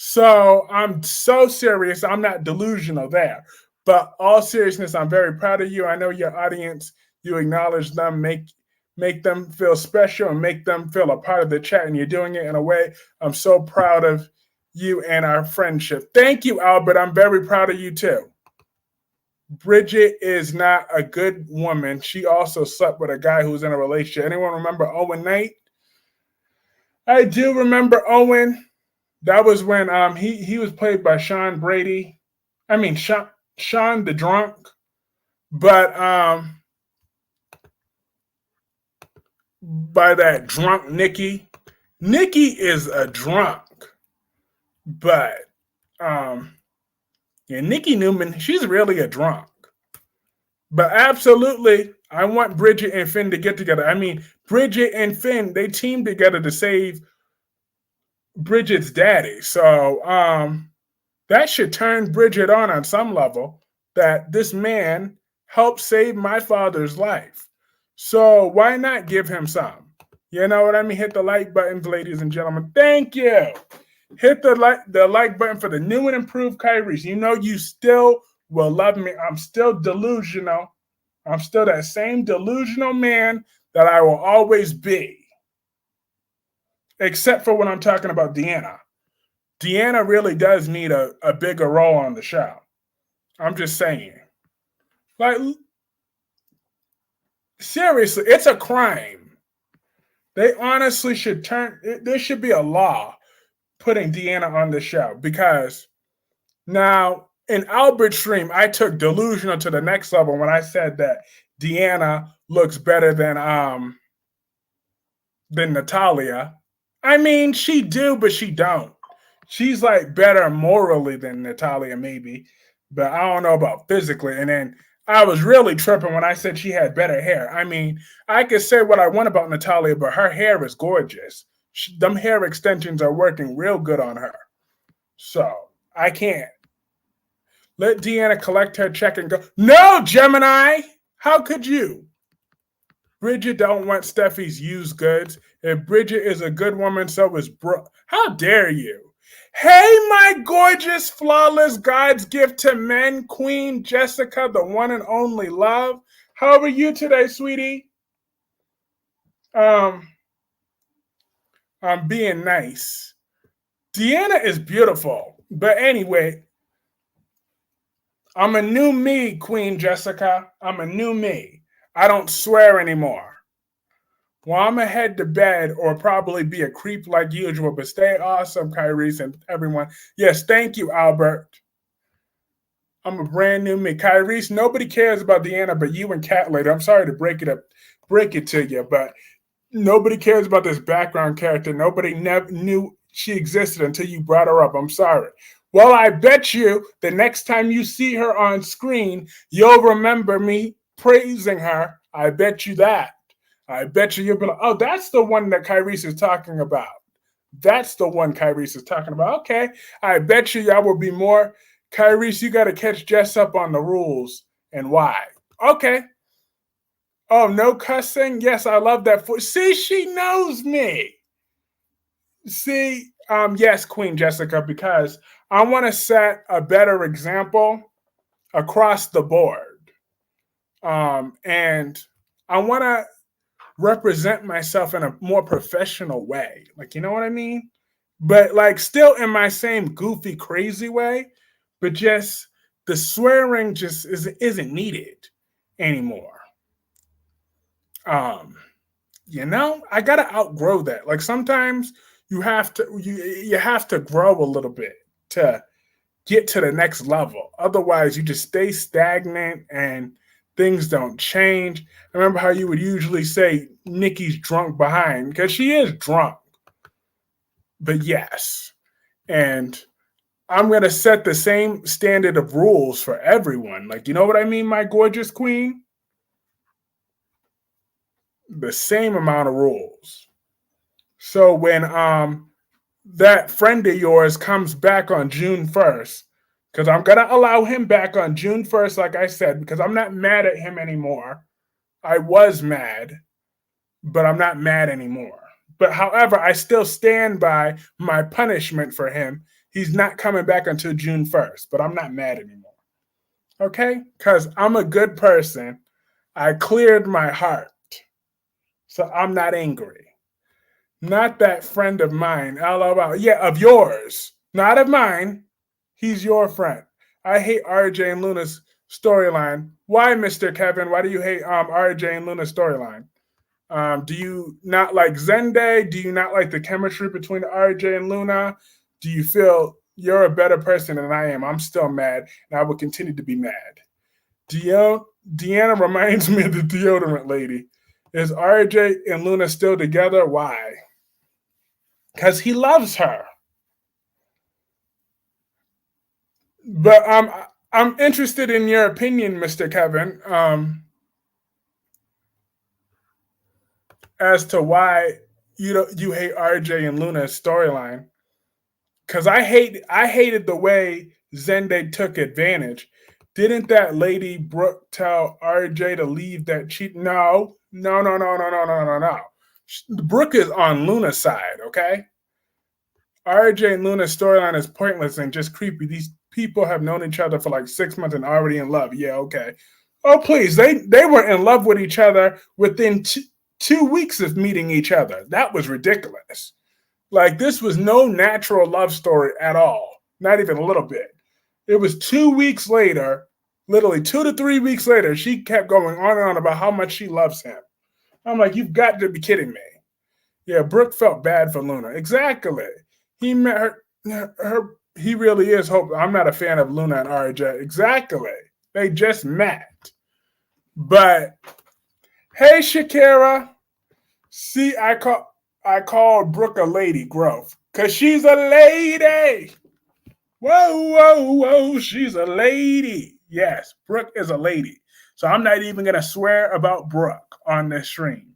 So I'm so serious. I'm not delusional there. But all seriousness, I'm very proud of you. I know your audience, you acknowledge them, make them feel special and make them feel a part of the chat. And you're doing it in a way I'm so proud of you and our friendship. Thank you, Albert. I'm very proud of you too. Bridget is not a good woman. She also slept with a guy who was in a relationship. Anyone remember Owen Knight? I do remember Owen. That was when he was played by Sean Brady. I mean Sean the drunk. But by that drunk Nikki. Nikki is a drunk. But yeah, Nikki Newman, she's really a drunk. But absolutely, I want Bridget and Finn to get together. I mean, Bridget and Finn, they teamed together to save Bridget's daddy. So that should turn Bridget on some level that this man helped save my father's life. So why not give him some? You know what I mean? Hit the like buttons, ladies and gentlemen. Thank you. Hit the like button for the new and improved Kyrie's. You know you still will love me. I'm still delusional. I'm still that same delusional man that I will always be. Except for when I'm talking about Deanna. Deanna really does need a bigger role on the show. I'm just saying. Like, seriously, it's a crime. They honestly should there should be a law putting Deanna on the show because now in Albert's stream, I took delusional to the next level when I said that Deanna looks better than Natalia. I mean, she do, but she don't. She's like better morally than Natalia, maybe, but I don't know about physically. And then I was really tripping when I said she had better hair. I mean, I could say what I want about Natalia, but her hair is gorgeous. Them hair extensions are working real good on her. So I can't. Let Deanna collect her check and go. No, Gemini! How could you? Bridget don't want Steffi's used goods. If Bridget is a good woman, so is Brooke. How dare you? Hey, my gorgeous, flawless God's gift to men, Queen Jessica, the one and only love. How are you today, sweetie? I'm being nice. Deanna is beautiful. But anyway, I'm a new me, Queen Jessica. I'm a new me. I don't swear anymore. Well, I'm going to head to bed or probably be a creep like usual, but stay awesome, Kyrie's and everyone. Yes, thank you, Albert. I'm a brand new me. Kyrie's, nobody cares about Deanna but you and Cat later. I'm sorry to break it to you, but nobody cares about this background character. Nobody knew she existed until you brought her up. I'm sorry. Well, I bet you the next time you see her on screen, you'll remember me praising her. I bet you that. I bet you'll be like, oh, that's the one that Kyrie's is talking about. That's the one Kyrie's is talking about. Okay. I bet you y'all will be more. Kyrie's, you got to catch Jess up on the rules and why. Okay. Oh, no cussing? Yes, I love that. See, she knows me. See, yes, Queen Jessica, because I want to set a better example across the board. And I want to represent myself in a more professional way. Like, you know what I mean? But like still in my same goofy, crazy way, but just the swearing just isn't needed anymore. You know, I gotta outgrow that. Like sometimes you have to grow a little bit to get to the next level. Otherwise, you just stay stagnant and things don't change. I remember how you would usually say Nikki's drunk behind because she is drunk. But yes, and I'm going to set the same standard of rules for everyone. Like, you know what I mean, my gorgeous queen? The same amount of rules. So when that friend of yours comes back on June 1st, because I'm going to allow him back on June 1st, like I said, because I'm not mad at him anymore. I was mad, but I'm not mad anymore. But however, I still stand by my punishment for him He's not coming back until June 1st, but I'm not mad anymore. Okay? Because I'm a good person. I cleared my heart. So I'm not angry. Not that friend of mine. Of yours. Not of mine. He's your friend. I hate RJ and Luna's storyline. Why, Mr. Kevin? Why do you hate RJ and Luna's storyline? Do you not like Zende? Do you not like the chemistry between RJ and Luna? Do you feel you're a better person than I am? I'm still mad, and I will continue to be mad. Deanna reminds me of the deodorant lady. Is RJ and Luna still together? Why? Because he loves her. But I'm interested in your opinion, Mr. Kevin, as to why you hate RJ and Luna's storyline. Because I hated the way Zende took advantage. Didn't that lady Brooke tell RJ to leave that cheat? No. Brooke is on Luna's side, okay? RJ and Luna's storyline is pointless and just creepy. These people have known each other for like 6 months and already in love. Yeah, okay. Oh, please. They were in love with each other within 2 weeks of meeting each other. That was ridiculous. Like, this was no natural love story at all. Not even a little bit. It was 2 weeks later, literally 2 to 3 weeks later, she kept going on and on about how much she loves him. I'm like, you've got to be kidding me. Yeah, Brooke felt bad for Luna. Exactly. He met her. He really is hope. I'm not a fan of Luna and RJ. Exactly. They just met. But hey, Shakira. See, I called Brooke a lady growth. Cause she's a lady. Whoa, she's a lady. Yes, Brooke is a lady. So I'm not even gonna swear about Brooke on this stream.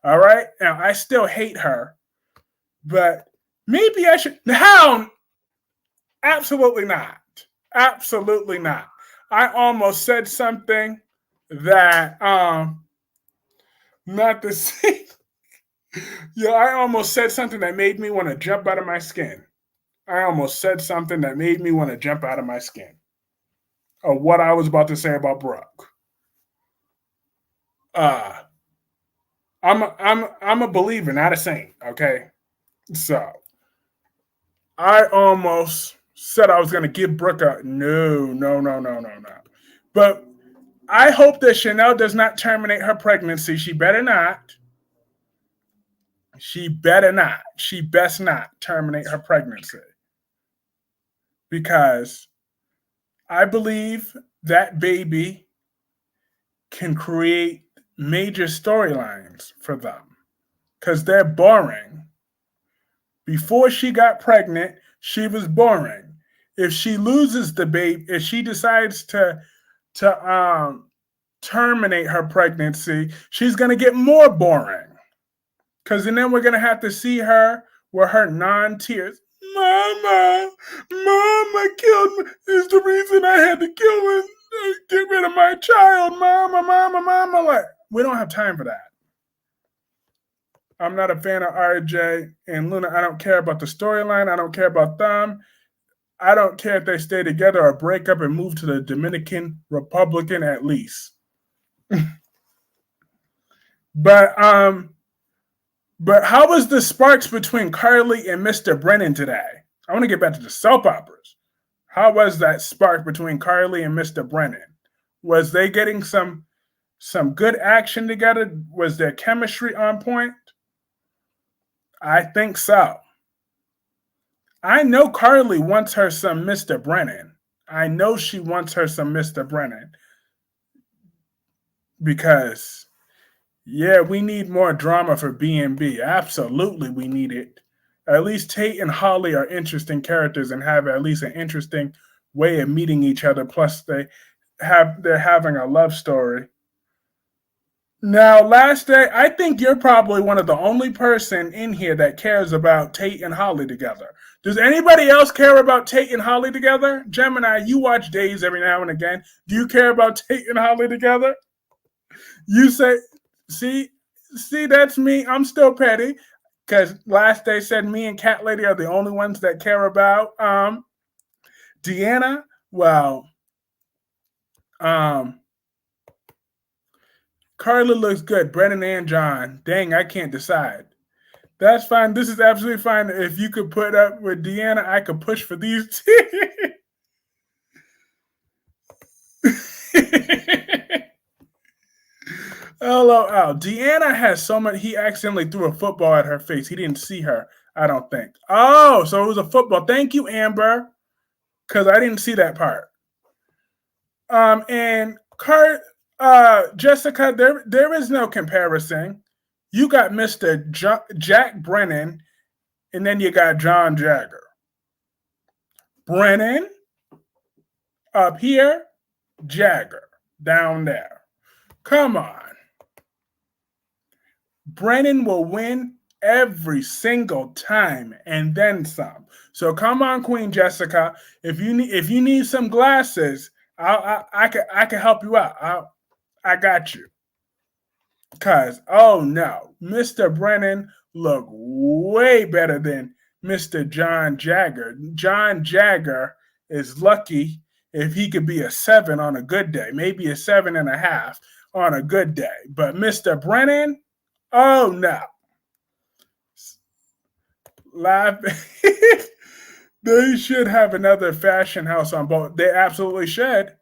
All right? Now I still hate her, but maybe I should. How? Absolutely not. Absolutely not. I almost said something that not the same. Yeah, I almost said something that made me want to jump out of my skin. I almost said something that made me want to jump out of my skin. Of what I was about to say about Brooke. I'm a believer, not a saint. Okay, so I almost said I was going to give Brooke a no. But I hope that Chanel does not terminate her pregnancy. She better not. She better not. She best not terminate her pregnancy. Because I believe that baby can create major storylines for them. Because they're boring. Before she got pregnant, she was boring. If she loses the baby, if she decides to terminate her pregnancy, she's going to get more boring. Because then we're going to have to see her with her non-tears. Mama killed me. Is the reason I had to kill him. Get rid of my child. Mama. Like, we don't have time for that. I'm not a fan of RJ and Luna. I don't care about the storyline. I don't care about them. I don't care if they stay together or break up and move to the Dominican Republic at least. But how was the sparks between Carly and Mr. Brennan today? I want to get back to the soap operas. How was that spark between Carly and Mr. Brennan? Was they getting some good action together? Was their chemistry on point? I think so. I know Carly wants her some Mr. Brennan. I know she wants her some Mr. Brennan. Because, yeah, we need more drama for B&B. Absolutely, we need it. At least Tate and Holly are interesting characters and have at least an interesting way of meeting each other. Plus, they're having a love story. Now, last day, I think you're probably one of the only person in here that cares about Tate and Holly together. Does anybody else care about Tate and Holly together? Gemini, you watch Days every now and again. Do you care about Tate and Holly together? You say, see, that's me. I'm still petty. because last they said me and Cat Lady are the only ones that care about Deanna. Well, um, Carla looks good. Brennan and John. Dang, I can't decide. That's fine. This is absolutely fine. If you could put up with Deanna, I could push for these two. LOL. Deanna has so much. He accidentally threw a football at her face. He didn't see her, I don't think. Oh, so it was a football. Thank you, Amber, because I didn't see that part. And Jessica, there is no comparison. You got Mr. Jack Brennan, and then you got John Jagger. Brennan up here, Jagger down there. Come on. Brennan will win every single time and then some. So come on, Queen Jessica. If you need some glasses, I can help you out. I got you. Cause oh no, Mr. Brennan looked way better than Mr. John Jagger. John Jagger is lucky if he could be a 7 on a good day, maybe a 7.5 on a good day. But Mr. Brennan, oh no. Live. They should have another fashion house on both. They absolutely should.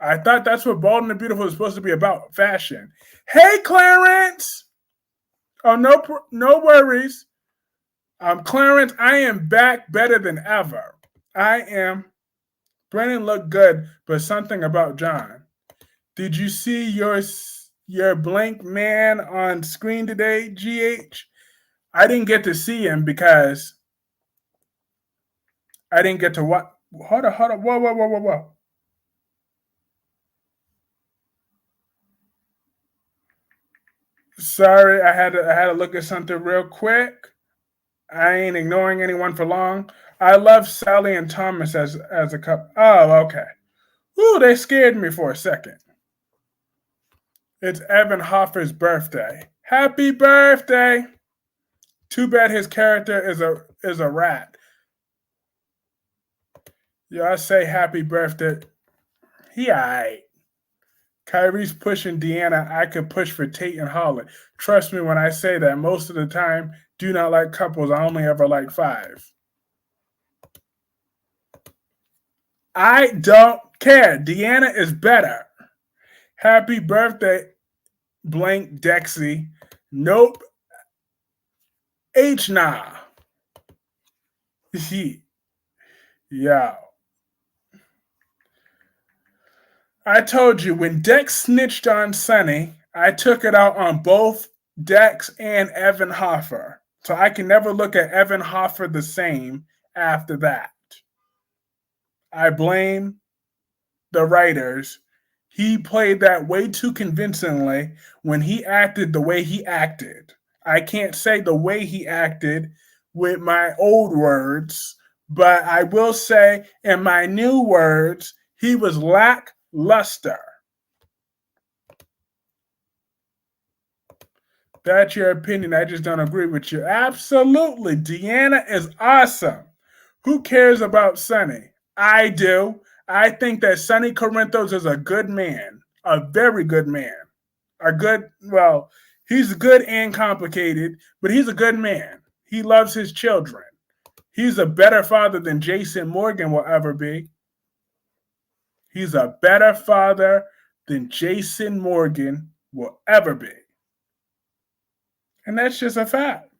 I thought that's what Bald and the Beautiful is supposed to be about, fashion. Hey, Clarence. Oh, no worries. Clarence, I am back better than ever. I am. Brennan looked good, but something about John. Did you see your blank man on screen today, GH? I didn't get to see him because I didn't get to what. Hold on. Whoa. Sorry, I had to look at something real quick. I ain't ignoring anyone for long. I love Sally and Thomas as a couple. Oh, okay. Ooh, they scared me for a second. It's Evan Hoffer's birthday. Happy birthday! Too bad his character is a rat. Y'all say happy birthday. He alright. Kyrie's pushing Deanna. I could push for Tate and Holland. Trust me when I say that. Most of the time, do not like couples. I only ever like 5. I don't care. Deanna is better. Happy birthday, blank Dexy. Nope. H nah. Yeah. I told you, when Dex snitched on Sonny, I took it out on both Dex and Evan Hoffer. So I can never look at Evan Hoffer the same after that. I blame the writers. He played that way too convincingly when he acted the way he acted. I can't say the way he acted with my old words, but I will say in my new words, he was lackluster. That's your opinion. I just don't agree with you. Absolutely. Deanna is awesome. Who cares about Sonny? I do. I think that Sonny Corinthos is a good man, a very good man. He's good and complicated, but he's a good man. He loves his children. He's a better father than Jason Morgan will ever be. He's a better father than Jason Morgan will ever be. And that's just a fact.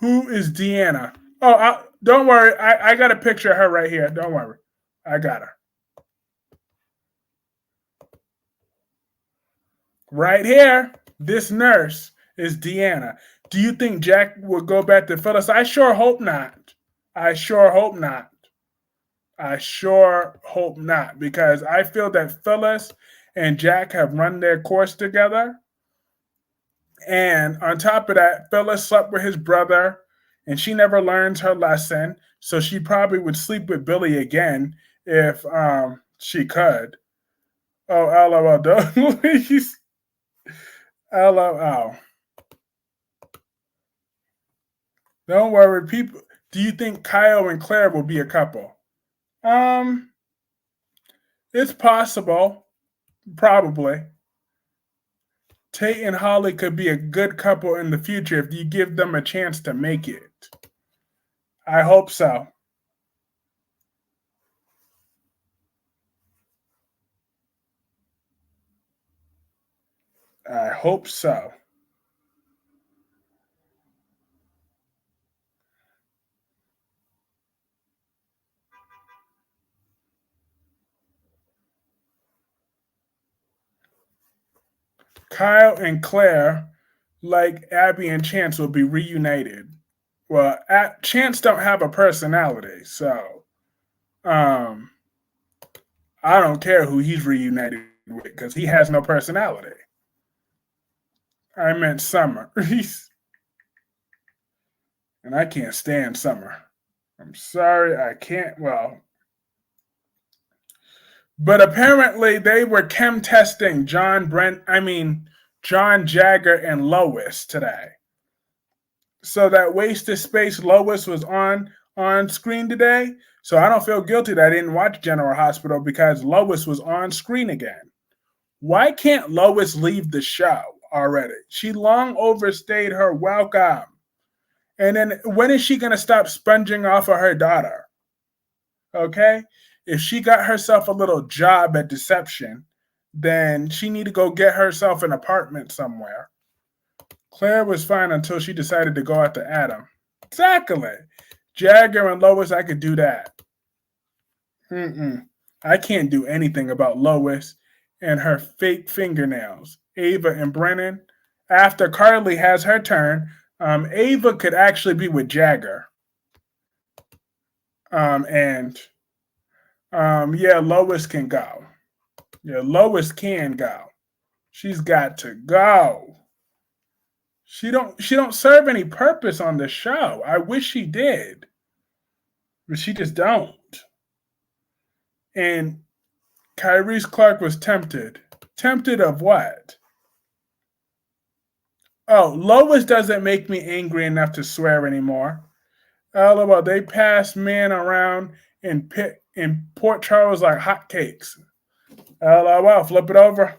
Who is Deanna? Oh, don't worry. I got a picture of her right here. Don't worry. I got her. Right here. This nurse is Deanna. Do you think Jack will go back to Phyllis? I sure hope not. I sure hope not. Because I feel that Phyllis and Jack have run their course together. And on top of that, Phyllis slept with his brother and she never learns her lesson. So she probably would sleep with Billy again if she could. Oh, LOL. Don't please. LOL. Don't worry, people. Do you think Kyle and Claire will be a couple? Um, it's possible, probably. Tate and Holly could be a good couple in the future if you give them a chance to make it. I hope so. I hope so. Kyle and Claire, like Abby and Chance, will be reunited. Well, Chance don't have a personality, so um, I don't care who he's reunited with because he has no personality. I meant Summer, and I can't stand Summer. I'm sorry, I can't. Well, but apparently they were chem testing John Jagger and Lois today. So that wasted space Lois was on screen today. So I don't feel guilty that I didn't watch General Hospital because Lois was on screen again. Why can't Lois leave the show already? She long overstayed her welcome. And then when is she gonna stop sponging off of her daughter? Okay? If she got herself a little job at deception, then she need to go get herself an apartment somewhere. Claire was fine until she decided to go after Adam. Exactly. Jagger and Lois, I could do that. I can't do anything about Lois and her fake fingernails. Ava and Brennan. After Carly has her turn, Ava could actually be with Jagger. And yeah, Lois can go. Yeah, Lois can go. She's got to go. She don't serve any purpose on the show. I wish she did. But she just don't. And Kyrese Clark was tempted. Tempted of what? Oh, Lois doesn't make me angry enough to swear anymore. LOL, they pass men around in Port Charles like hotcakes. LOL, flip it over.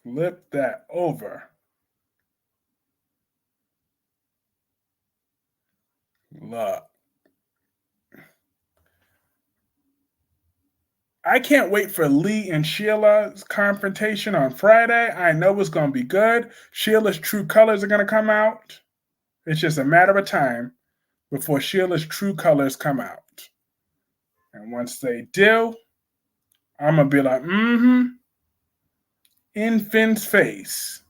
Flip that over. Look. I can't wait for Lee and Sheila's confrontation on Friday. I know it's going to be good. Sheila's true colors are going to come out. It's just a matter of time before Sheila's true colors come out. And once they do, I'm going to be like, in Finn's face.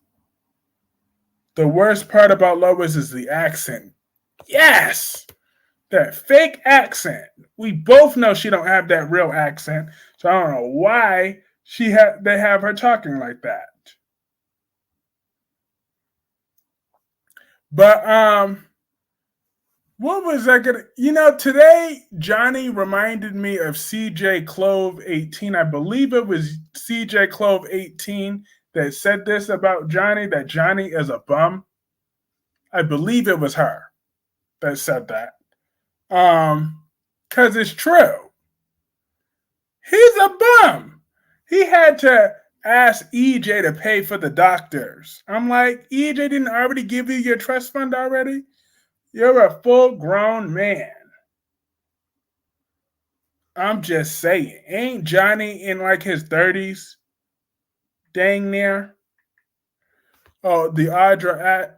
The worst part about Lois is the accent. Yes! That fake accent. We both know she don't have that real accent, so I don't know why they have her talking like that. But what was I gonna? Today Johnny reminded me of CJ Clove 18. I believe it was CJ Clove 18 that said this about Johnny, that Johnny is a bum. I believe it was her that said that. Because it's true. He's a bum. He had to ask EJ to pay for the doctors. I'm like, EJ didn't already give you your trust fund already? You're a full grown man. I'm just saying. Ain't Johnny in like his 30s? Dang near. Oh, the Audra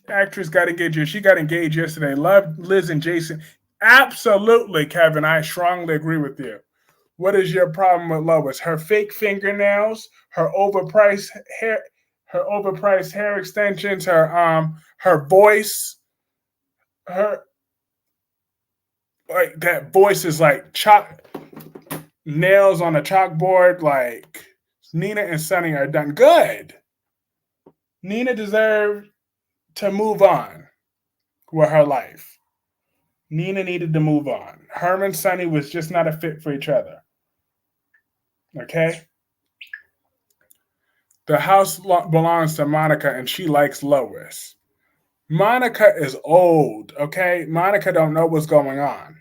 actress got engaged. She got engaged yesterday. Love Liz and Jason. Absolutely, Kevin. I strongly agree with you. What is your problem with Lois? Her fake fingernails, her overpriced hair extensions, her voice, her like that voice is like chalk nails on a chalkboard. Like Nina and Sunny are done good. Nina deserved to move on with her life. Nina needed to move on. Her and Sunny was just not a fit for each other. Okay? The house belongs to Monica and she likes Lois. Monica is old, okay? Monica don't know what's going on.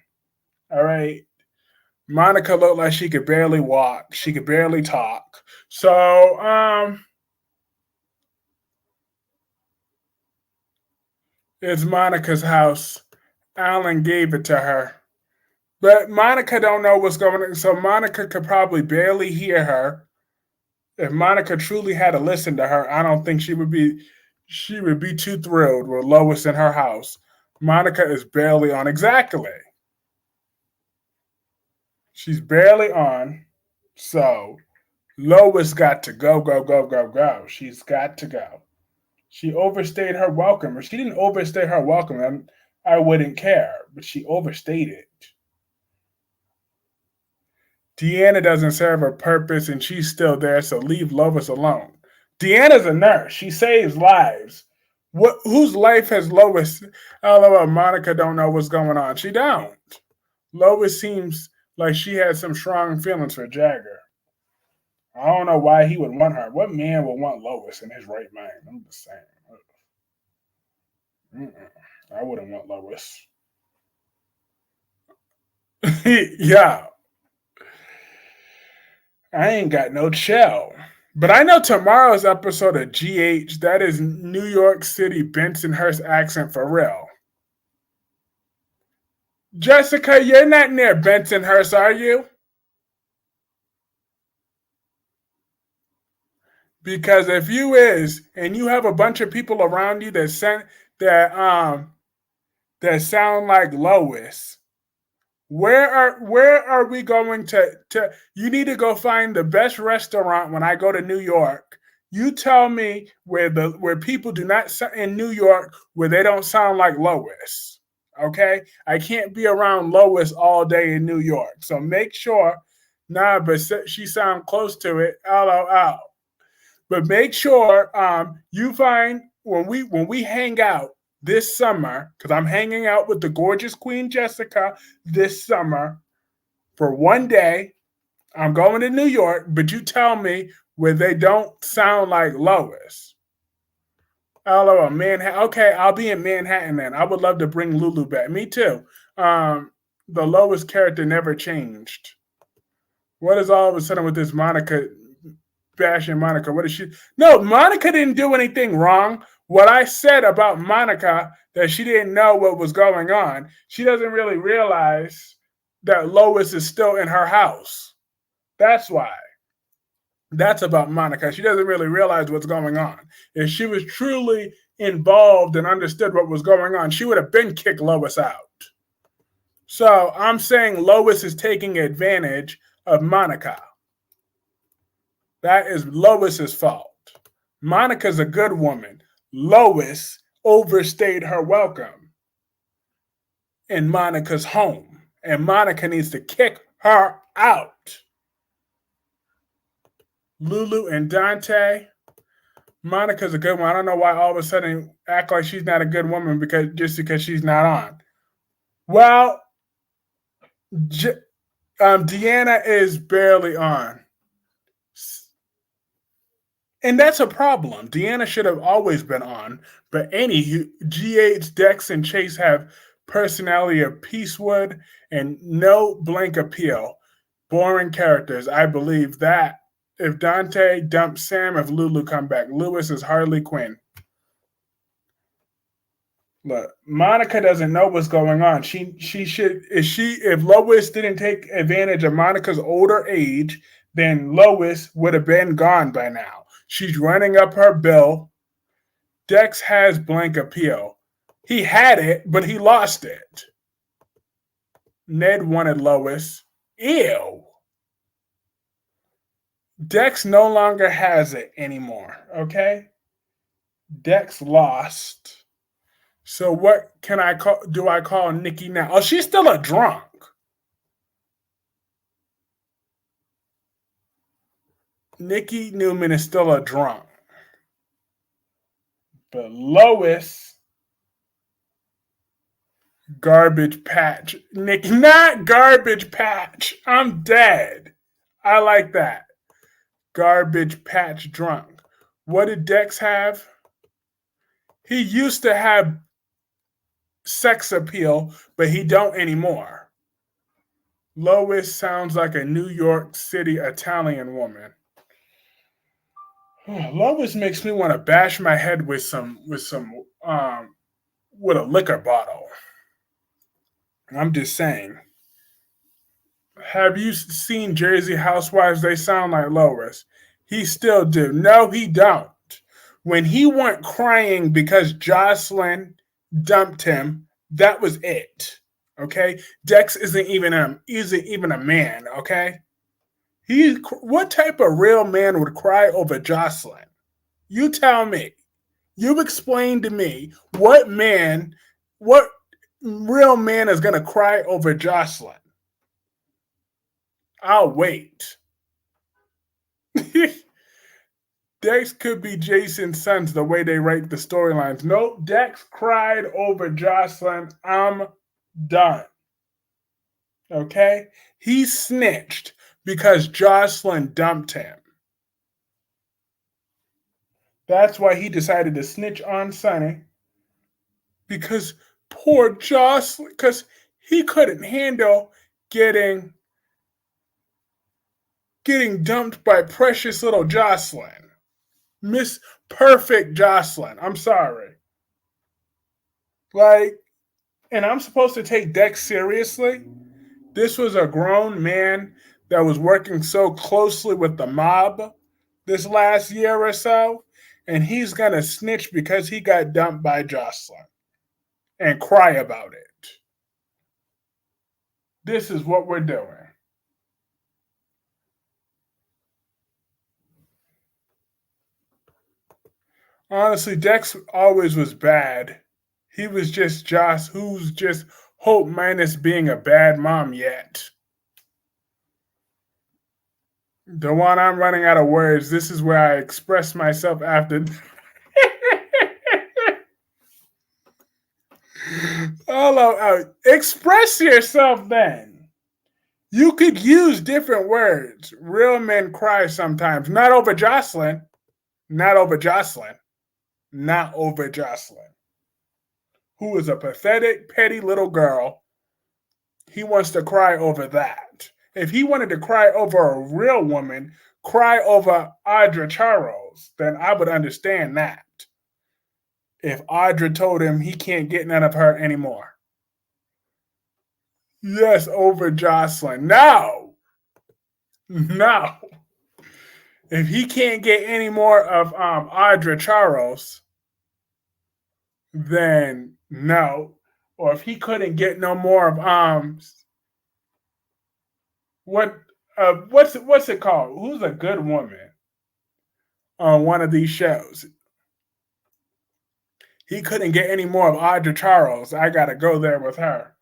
All right? Monica looked like she could barely walk. She could barely talk. So, it's Monica's house. Alan gave it to her. But Monica don't know what's going on. So Monica could probably barely hear her. If Monica truly had to listen to her, I don't think she would be too thrilled with Lois in her house. Monica is barely on. Exactly. She's barely on. So Lois got to go, go, go, go, go. She's got to go. She overstayed her welcome. If she didn't overstay her welcome, I wouldn't care. But she overstayed it. Deanna doesn't serve her purpose and she's still there, so leave Lois alone. Deanna's a nurse. She saves lives. Whose life has Lois? Although Monica don't know what's going on. She don't. Lois seems like she has some strong feelings for Jagger. I don't know why he would want her. What man would want Lois in his right mind? I'm just saying. I wouldn't want Lois. Yeah, I ain't got no chill. But I know tomorrow's episode of GH, that is New York City Bensonhurst accent for real. Jessica, you're not near Bensonhurst, are you? Because if you is, and you have a bunch of people around you that sound like Lois, where are we going to you need to go find the best restaurant when I go to New York. You tell me where people do not in New York where they don't sound like Lois. Okay? I can't be around Lois all day in New York. So make sure but she sound close to it. LOL. But make sure you find when we hang out this summer, because I'm hanging out with the gorgeous Queen Jessica this summer for one day. I'm going to New York, but you tell me where they don't sound like Lois. LOL, Manhattan. Okay, I'll be in Manhattan then. I would love to bring Lulu back. Me too. The Lois character never changed. What is all of a sudden with this Monica bashing Monica? What is she? No, Monica didn't do anything wrong. What I said about Monica, that she didn't know what was going on, she doesn't really realize that Lois is still in her house. That's why. That's about Monica. She doesn't really realize what's going on. If she was truly involved and understood what was going on, she would have been kicked Lois out. So I'm saying Lois is taking advantage of Monica. That is Lois's fault. Monica's a good woman. Lois overstayed her welcome in Monica's home, and Monica needs to kick her out. Lulu and Dante. Monica's a good one. I don't know why all of a sudden act like she's not a good woman because she's not on. Well, Deanna is barely on. And that's a problem. Deanna should have always been on. But anywho, GH, Dex, and Chase have personality of Peacewood and no blank appeal. Boring characters. I believe that. If Dante dumps Sam, if Lulu come back, Lewis is Harley Quinn. Look, Monica doesn't know what's going on. If Lois didn't take advantage of Monica's older age, then Lois would have been gone by now. She's running up her bill. Dex has blank appeal. He had it, but he lost it. Ned wanted Lois. Ew. Dex no longer has it anymore, okay? Dex lost. So what do I call Nikki now? Oh, she's still a drunk. Nikki Newman is still a drunk. But Lois, Garbage Patch. Nikki, not Garbage Patch. I'm dead. I like that. Garbage patch drunk. What did Dex have? He used to have sex appeal, but he don't anymore. Lois sounds like a New York City Italian woman. Lois makes me want to bash my head with a liquor bottle. I'm just saying. Have you seen Jersey Housewives? They sound like Lois. He still do. No, he don't. When he went crying because Jocelyn dumped him, that was it. Okay, Dex isn't even a man. Okay, what type of real man would cry over Jocelyn? You tell me. You explain to me what real man is gonna cry over Jocelyn? I'll wait. Dex could be Jason's sons the way they write the storylines. Nope, Dex cried over Jocelyn. I'm done. Okay? He snitched because Jocelyn dumped him. That's why he decided to snitch on Sonny. Because poor Jocelyn, because he couldn't handle getting dumped by precious little Jocelyn. Miss Perfect Jocelyn. I'm sorry. Like, and I'm supposed to take Dex seriously? This was a grown man that was working so closely with the mob this last year or so, and he's gonna snitch because he got dumped by Jocelyn and cry about it. This is what we're doing. Honestly, Dex always was bad. He was just Joss, who's just Hope minus being a bad mom yet. The one I'm running out of words. This is where I express myself after. Express yourself then. You could use different words. Real men cry sometimes. Not over Jocelyn. Not over Jocelyn. Not over Jocelyn. Who is a pathetic, petty little girl. He wants to cry over that. If he wanted to cry over a real woman, cry over Audra Charles, then I would understand that. If Audra told him he can't get none of her anymore. Yes, over Jocelyn. No. No. If he can't get any more of Audra Charles, then no. Or if he couldn't get no more of what's it called? Who's a good woman on one of these shows? He couldn't get any more of Audra Charles. I gotta go there with her.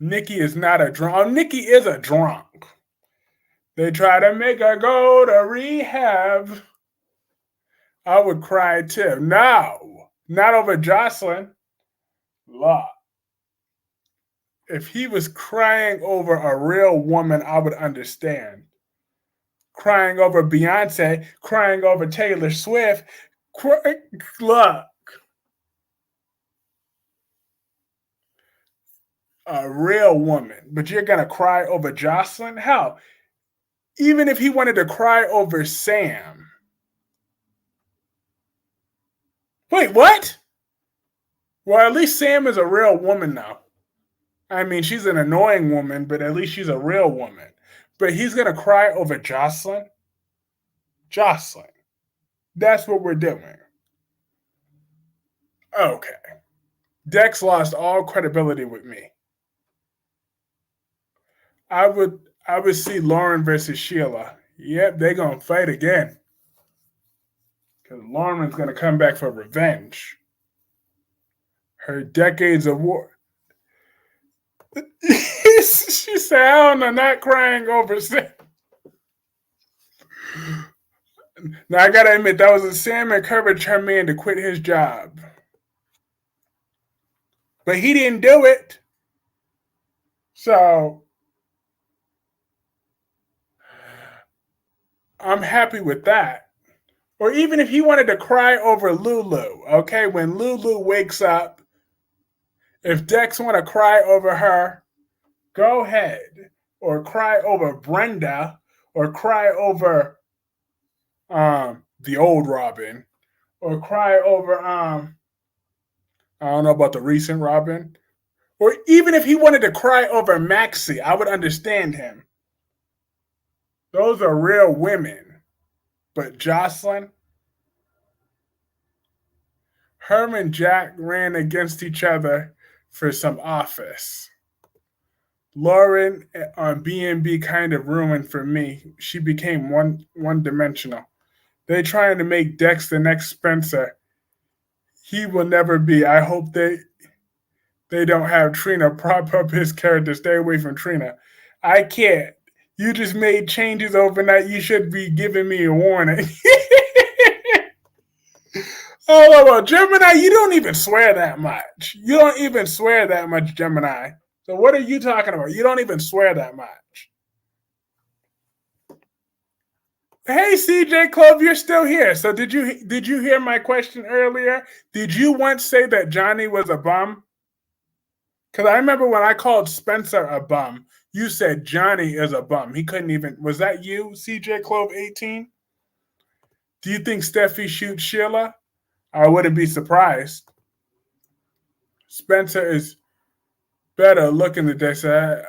Nikki is not a drunk. Oh, Nikki is a drunk. They try to make her go to rehab. I would cry too. No, not over Jocelyn. Law. If he was crying over a real woman, I would understand. Crying over Beyonce, crying over Taylor Swift. Look. A real woman, but you're going to cry over Jocelyn? Hell, even if he wanted to cry over Sam. Wait, what? Well, at least Sam is a real woman now. I mean, she's an annoying woman, but at least she's a real woman. But he's going to cry over Jocelyn? Jocelyn. That's what we're doing. Okay. Dex lost all credibility with me. I would see Lauren versus Sheila. Yep, they're going to fight again. Because Lauren's going to come back for revenge. Her decades of war. She said, I'm not crying over Sam. Now, I got to admit, that was a Sam encouraged her man to quit his job. But he didn't do it. So, I'm happy with that. Or even if he wanted to cry over Lulu, okay, when Lulu wakes up, if Dex want to cry over her, go ahead. Or cry over Brenda, or cry over the old Robin, or cry over I don't know about the recent Robin. Or even if he wanted to cry over Maxie, I would understand him. Those are real women. But Jocelyn, her and Jack ran against each other for some office. Lauren on B&B kind of ruined for me. She became one dimensional. They trying to make Dex the next Spencer. He will never be. I hope they don't have Trina prop up his character. Stay away from Trina. I can't. You just made changes overnight. You should be giving me a warning. Oh, well, Gemini, you don't even swear that much. You don't even swear that much, Gemini. So what are you talking about? You don't even swear that much. Hey, CJ Clove, you're still here. So did you hear my question earlier? Did you once say that Johnny was a bum? Because I remember when I called Spencer a bum, you said Johnny is a bum. He couldn't even. Was that you, CJ Clove 18? Do you think Steffi shoots Sheila? I wouldn't be surprised. Spencer is better looking today. So,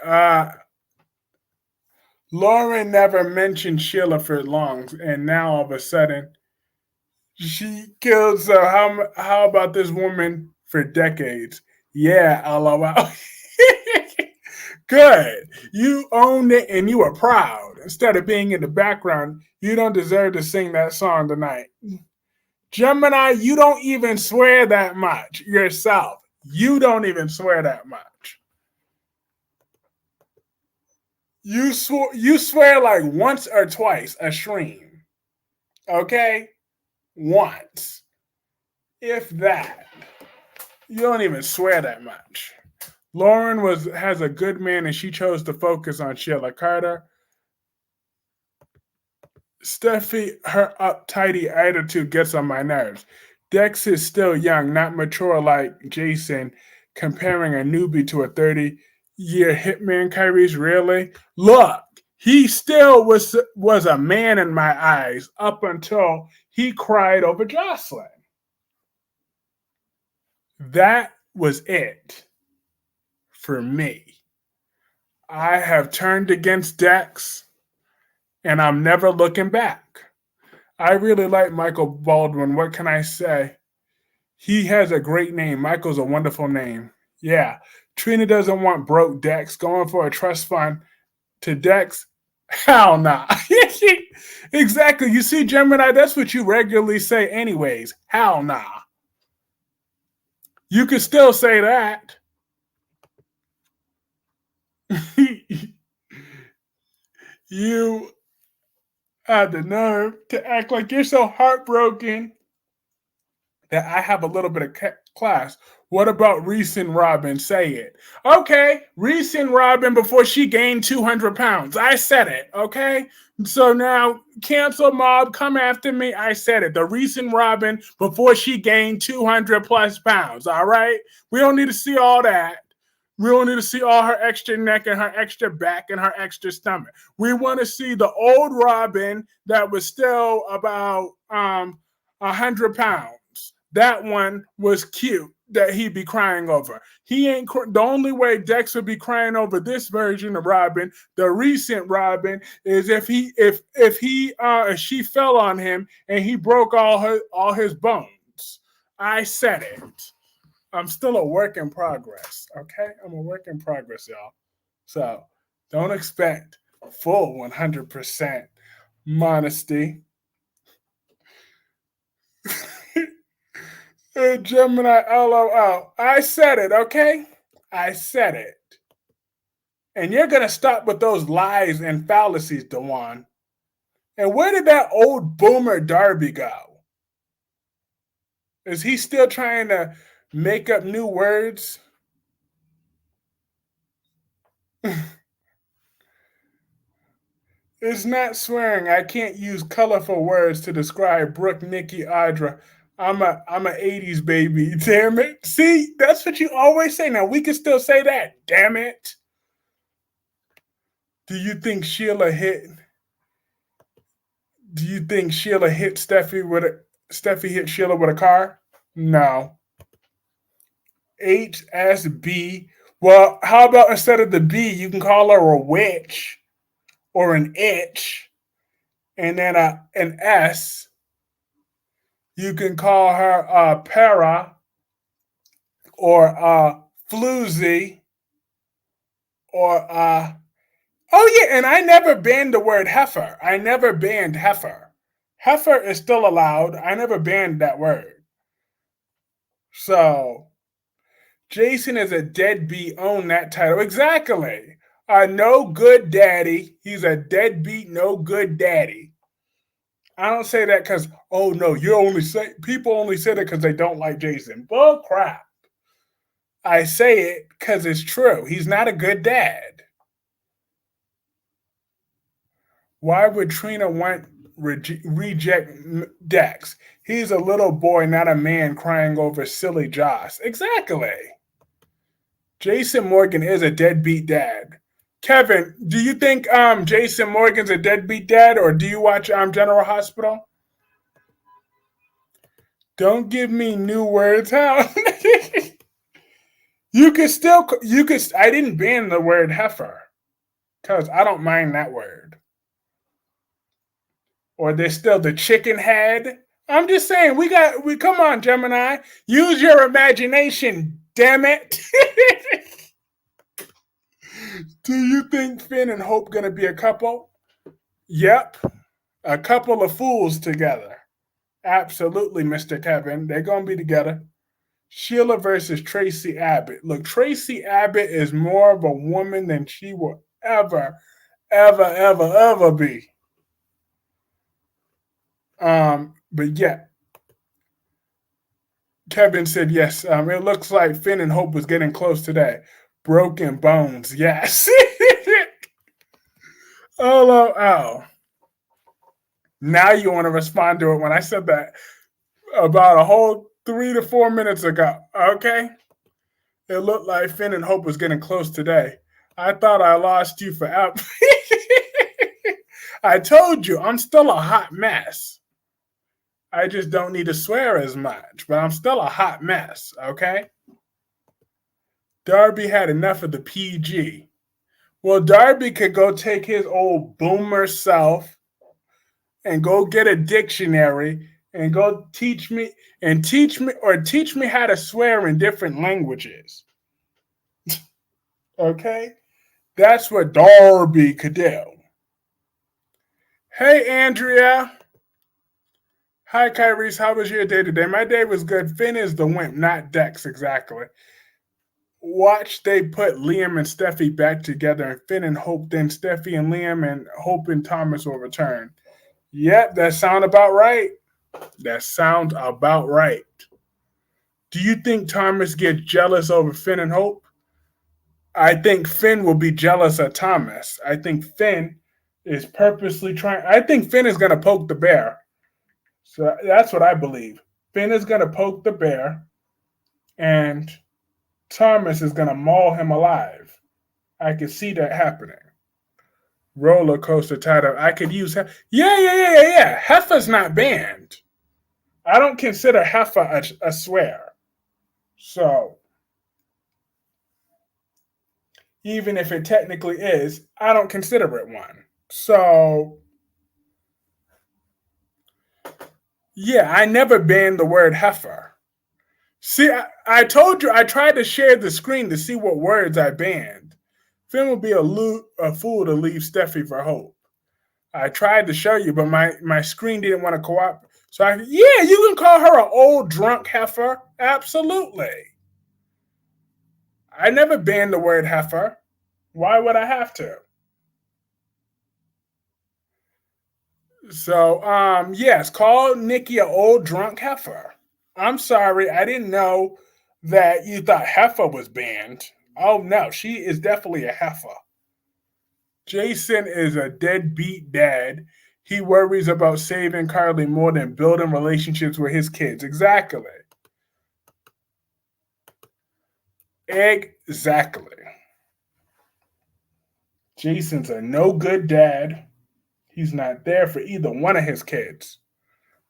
Lauren never mentioned Sheila for long, and now all of a sudden she kills. So how about this woman for decades? Yeah, LOL. Good. You owned it and you were proud. Instead of being in the background, you don't deserve to sing that song tonight. Gemini, you don't even swear that much yourself. You don't even swear that much. You swear like once or twice a stream. Okay? Once. If that. You don't even swear that much. Lauren has a good man and she chose to focus on Sheila Carter. Steffi, her uptighty attitude gets on my nerves. Dex is still young, not mature like Jason, comparing a newbie to a 30-year hitman, Kyrie's really? Look, he still was a man in my eyes up until he cried over Jocelyn. That was it for me. I have turned against Dex, and I'm never looking back. I really like Michael Baldwin. What can I say? He has a great name. Michael's a wonderful name. Yeah. Trina doesn't want broke Dex going for a trust fund to Dex. Hell nah. Exactly. You see, Gemini, that's what you regularly say anyways. Hell nah. You could still say that. You have the nerve to act like you're so heartbroken that I have a little bit of class. What about Reese and Robin? Say it. Okay, Reese and Robin before she gained 200 pounds. I said it, okay? So now, cancel mob, come after me. I said it. The Reese and Robin before she gained 200 plus pounds, all right? We don't need to see all that. We don't need to see all her extra neck and her extra back and her extra stomach. We want to see the old Robin that was still about 100 pounds. That one was cute that he'd be crying over. He ain't the only way Dex would be crying over this version of Robin, the recent Robin, is if she fell on him and he broke all his bones. I said it. I'm still a work in progress. Okay, I'm a work in progress, y'all. So don't expect full 100% modesty. Gemini LOL. I said it, okay? I said it. And you're going to stop with those lies and fallacies, Dewan. And where did that old boomer Darby go? Is he still trying to make up new words? It's not swearing. I can't use colorful words to describe Brooke, Nikki, Audra. I'm a '80s baby. Damn it. See, that's what you always say. Now we can still say that. Damn it. Do you think Sheila hit? Do you think Sheila hit Steffi with a? Steffi hit Sheila with a car? No. HSB. Well, how about instead of the B, you can call her a witch or an itch, and then an S. You can call her a para or a floozy or a. Oh yeah, and I never banned the word heifer. I never banned heifer. Heifer is still allowed. I never banned that word. So Jason is a deadbeat. Own that title exactly. A no good daddy. He's a deadbeat, no good daddy. I don't say that because oh no, you only say people only say that because they don't like Jason. Bull crap. I say it because it's true. He's not a good dad. Why would Trina want reject Dex? He's a little boy, not a man crying over silly Joss. Exactly. Jason Morgan is a deadbeat dad. Kevin, do you think Jason Morgan's a deadbeat dad, or do you watch General Hospital? Don't give me new words, how? you could. I didn't ban the word heifer because I don't mind that word. Or there's still the chicken head. I'm just saying, we come on, Gemini. Use your imagination, damn it. Do you think Finn and Hope gonna be a couple? Yep. A couple of fools together. Absolutely, Mr. Kevin. They're gonna be together. Sheila versus Tracy Abbott. Look, Tracy Abbott is more of a woman than she will ever be. But yeah, Kevin said yes. It looks like Finn and Hope was getting close today. Broken bones, yes. Oh. Now you want to respond to it when I said that about a whole 3 to 4 minutes ago. Okay? It looked like Finn and Hope was getting close today. I thought I lost you forever. I told you, I'm still a hot mess. I just don't need to swear as much, but I'm still a hot mess, okay? Darby had enough of the PG. Well, Darby could go take his old boomer self and go get a dictionary and go teach me how to swear in different languages. Okay? That's what Darby could do. Hey, Andrea. Hi, Kyrese. How was your day today? My day was good. Finn is the wimp, not Dex, exactly. Watch they put Liam and Steffi back together and Finn and Hope, then Steffi and Liam and Hope and Thomas will return. Yep, that sounds about right. That sounds about right. Do you think Thomas gets jealous over Finn and Hope? I think Finn will be jealous of Thomas. I think Finn is purposely trying. I think Finn is going to poke the bear. So that's what I believe. Finn is going to poke the bear, and Thomas is going to maul him alive. I can see that happening. Roller coaster title. I could use. Yeah. Heifer's not banned. I don't consider heifer a swear. So even if it technically is, I don't consider it one. So yeah, I never banned the word heifer. See, I told you I tried to share the screen to see what words I banned. Finn would be a fool to leave Steffi for Hope. I tried to show you, but my screen didn't want to cooperate. So you can call her an old drunk heifer. Absolutely. I never banned the word heifer. Why would I have to? So, yes, call Nikki an old drunk heifer. I'm sorry, I didn't know that you thought heifer was banned. Oh no, she is definitely a heifer. Jason is a deadbeat dad. He worries about saving Carly more than building relationships with his kids. Exactly. Exactly. Jason's a no good dad. He's not there for either one of his kids.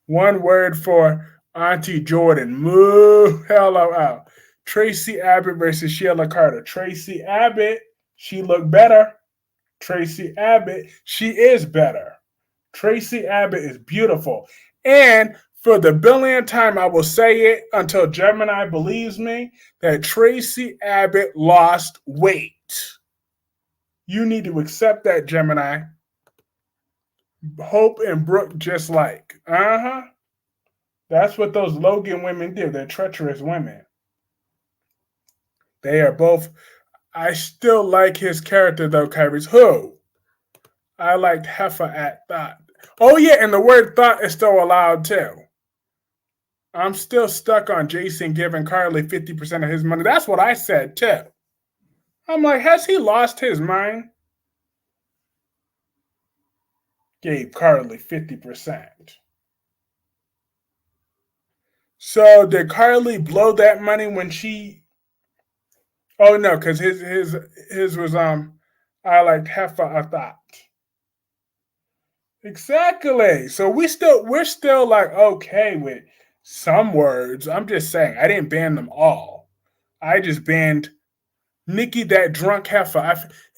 One word for Auntie Jordan. Moo. Hello out. Tracy Abbott versus Sheila Carter. Tracy Abbott, she looked better. Tracy Abbott, she is better. Tracy Abbott is beautiful. And for the billionth time, I will say it until Gemini believes me that Tracy Abbott lost weight. You need to accept that, Gemini. Hope and Brooke just like. Uh-huh. That's what those Logan women do. They're treacherous women. They are both. I still like his character though, Kyrie's. Who? I liked Heffa at Thought. Oh yeah, and the word thought is still allowed too. I'm still stuck on Jason giving Carly 50% of his money. That's what I said too. I'm like, has he lost his mind? Gave Carly 50%. So did Carly blow that money when she? Oh no, because his was I liked Heffa a Thought. Exactly. So we're still like okay with some words. I'm just saying I didn't ban them all. I just banned Nikki that drunk heifer.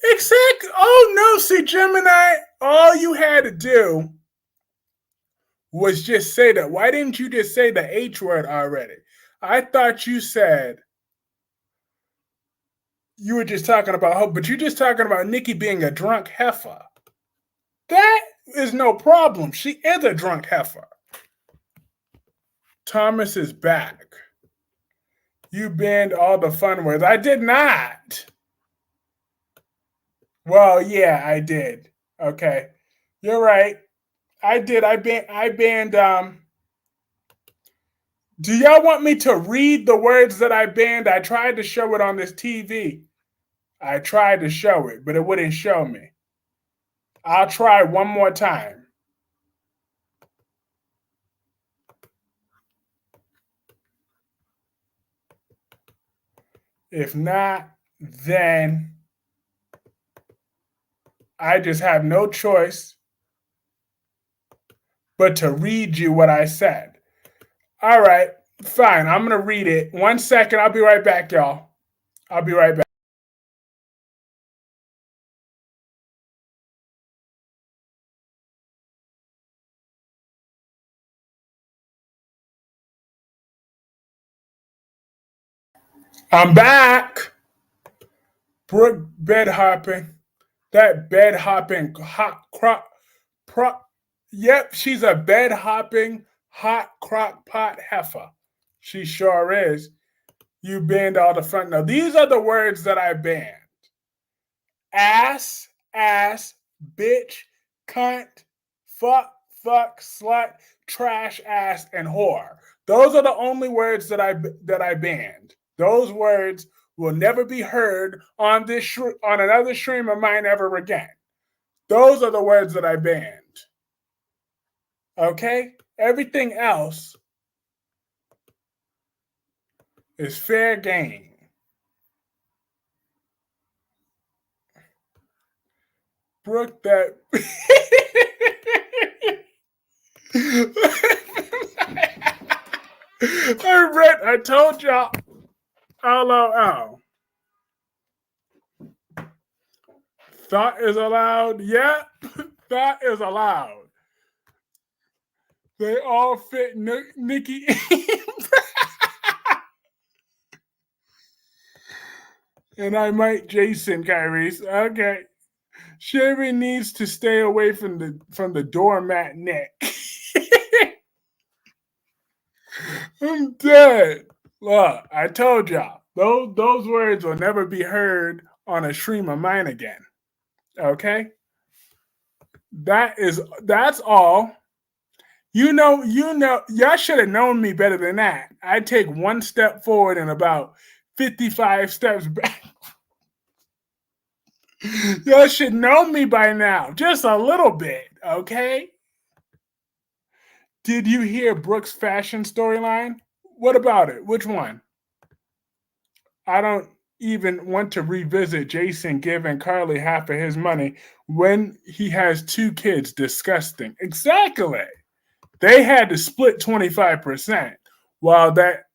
Exactly. Oh no, see Gemini, all you had to do was just say that. Why didn't you just say the H word already? I thought you said you were just talking about her, but you're just talking about Nikki being a drunk heifer. That is no problem. She is a drunk heifer. Thomas is back. You banned all the fun words. I did not. Well, yeah, I did. Okay. You're right. I did. I banned do y'all want me to read the words that I banned? I tried to show it on this TV. I tried to show it, but it wouldn't show me. I'll try one more time. If not, then I just have no choice but to read you what I said. All right, fine. I'm going to read it. 1 second. I'll be right back, y'all. I'll be right back. I'm back. Brooke bed hopping. That bed hopping hot crop. Yep, she's a bed hopping hot crock pot heifer. She sure is. You banned all the front. Now, these are the words that I banned: ass, bitch, cunt, fuck, slut, trash, ass, and whore. Those are the only words that I banned. Those words will never be heard on on another stream of mine ever again. Those are the words that I banned. Okay? Everything else is fair game. Brooke, that. I told y'all. Oh. Thought is allowed. Yeah, thought is allowed. They all fit Nikki. And I might Jason Kyrie's. Okay. Sherry needs to stay away from the doormat neck. I'm dead. Look, I told y'all. Those words will never be heard on a stream of mine again. Okay? That's all. Y'all should have known me better than that. I take one step forward and about 55 steps back. Y'all should know me by now, just a little bit, okay? Did you hear Brooke's fashion storyline? What about it? Which one? I don't even want to revisit Jason giving Carly half of his money when he has two kids. Disgusting. Exactly. They had to split 25%. While that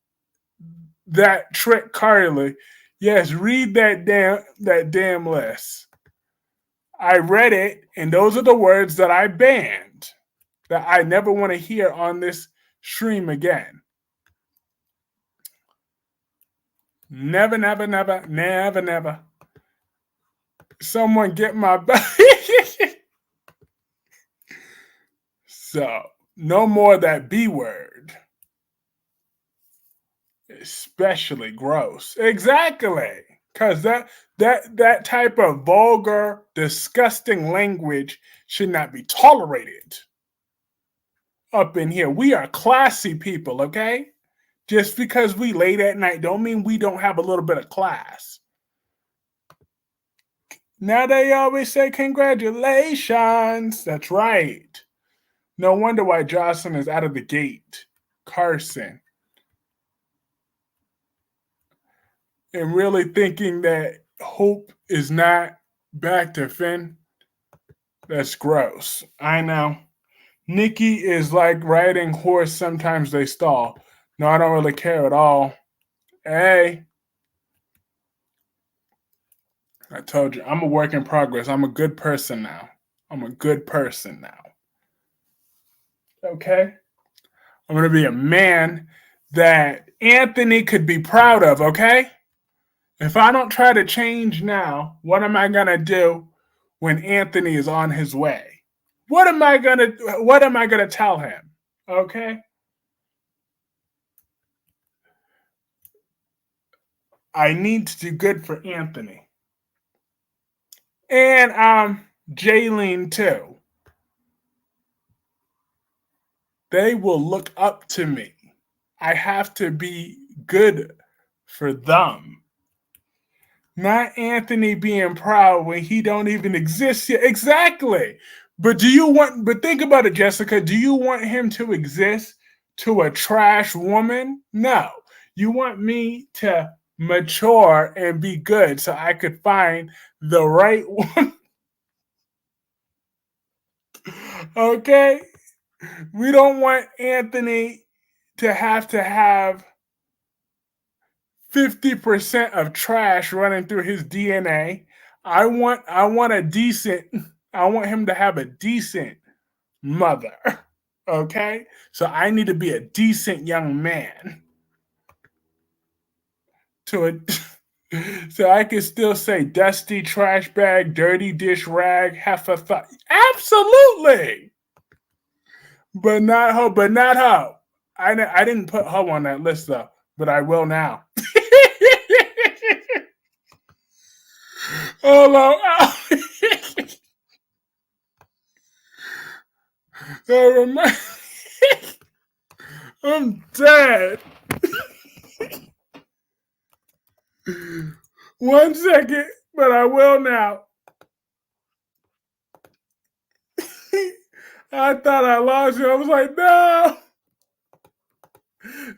trick Carly, yes, read that damn list. I read it, and those are the words that I banned that I never want to hear on this stream again. Never, never, never, never, never. Someone get my back. So, no more of that B word. Especially gross. Exactly. Because that type of vulgar, disgusting language should not be tolerated up in here. We are classy people, okay? Just because we late at night don't mean we don't have a little bit of class. Now they always say congratulations. That's right. No wonder why Jocelyn is out of the gate. Carson. And really thinking that Hope is not back to Finn. That's gross. I know. Nikki is like riding horse. Sometimes they stall. No, I don't really care at all. Hey. I told you, I'm a work in progress. I'm a good person now. I'm a good person now. Okay? I'm going to be a man that Anthony could be proud of, okay? If I don't try to change now, what am I going to do when Anthony is on his way? What am I going to tell him? Okay? I need to do good for Anthony. And Jaylene too. They will look up to me. I have to be good for them. Not Anthony being proud when he don't even exist yet. Exactly. But think about it, Jessica. Do you want him to exist to a trash woman? No. You want me to mature and be good so I could find the right one. Okay? We don't want Anthony to have 50% of trash running through his DNA. I want him to have a decent mother. Okay? So I need to be a decent young man. So I can still say dusty trash bag, dirty dish rag, half a thought. Absolutely. But not ho. I didn't put ho on that list though, but I will now. Hello. I'm dead. 1 second, but I will now. I thought I lost you. I was like, no.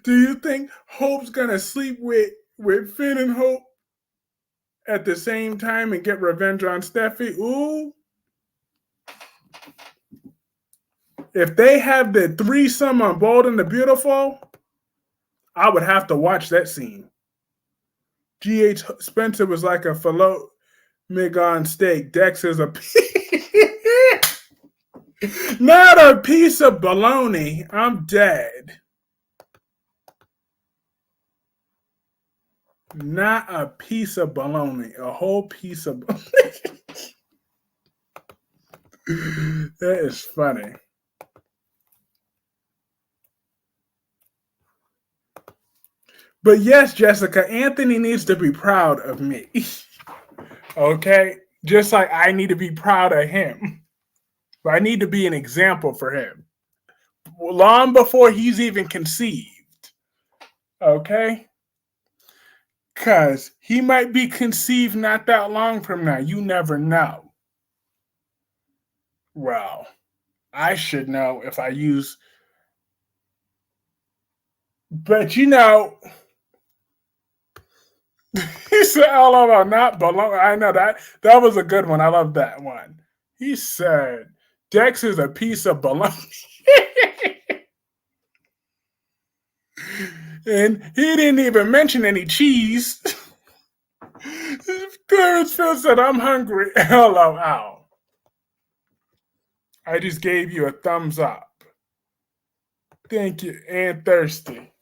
Do you think Hope's gonna sleep with Finn and Hope at the same time and get revenge on Steffi? Ooh. If they have the threesome on Bold and the Beautiful, I would have to watch that scene. G.H. Spencer was like a filet mignon steak. Dex is a not a piece of bologna. I'm dead. Not a piece of bologna. A whole piece of bologna. That is funny. But yes, Jessica, Anthony needs to be proud of me. Okay? Just like I need to be proud of him. But I need to be an example for him. Long before he's even conceived. Okay? Because he might be conceived not that long from now. You never know. Well, I should know if I use. But he said all about not belong. I know that was a good one. I love that one. He said Dex is a piece of baloney. And he didn't even mention any cheese. Clarence Phil said, I'm hungry. LOL. I just gave you a thumbs up. Thank you. And thirsty.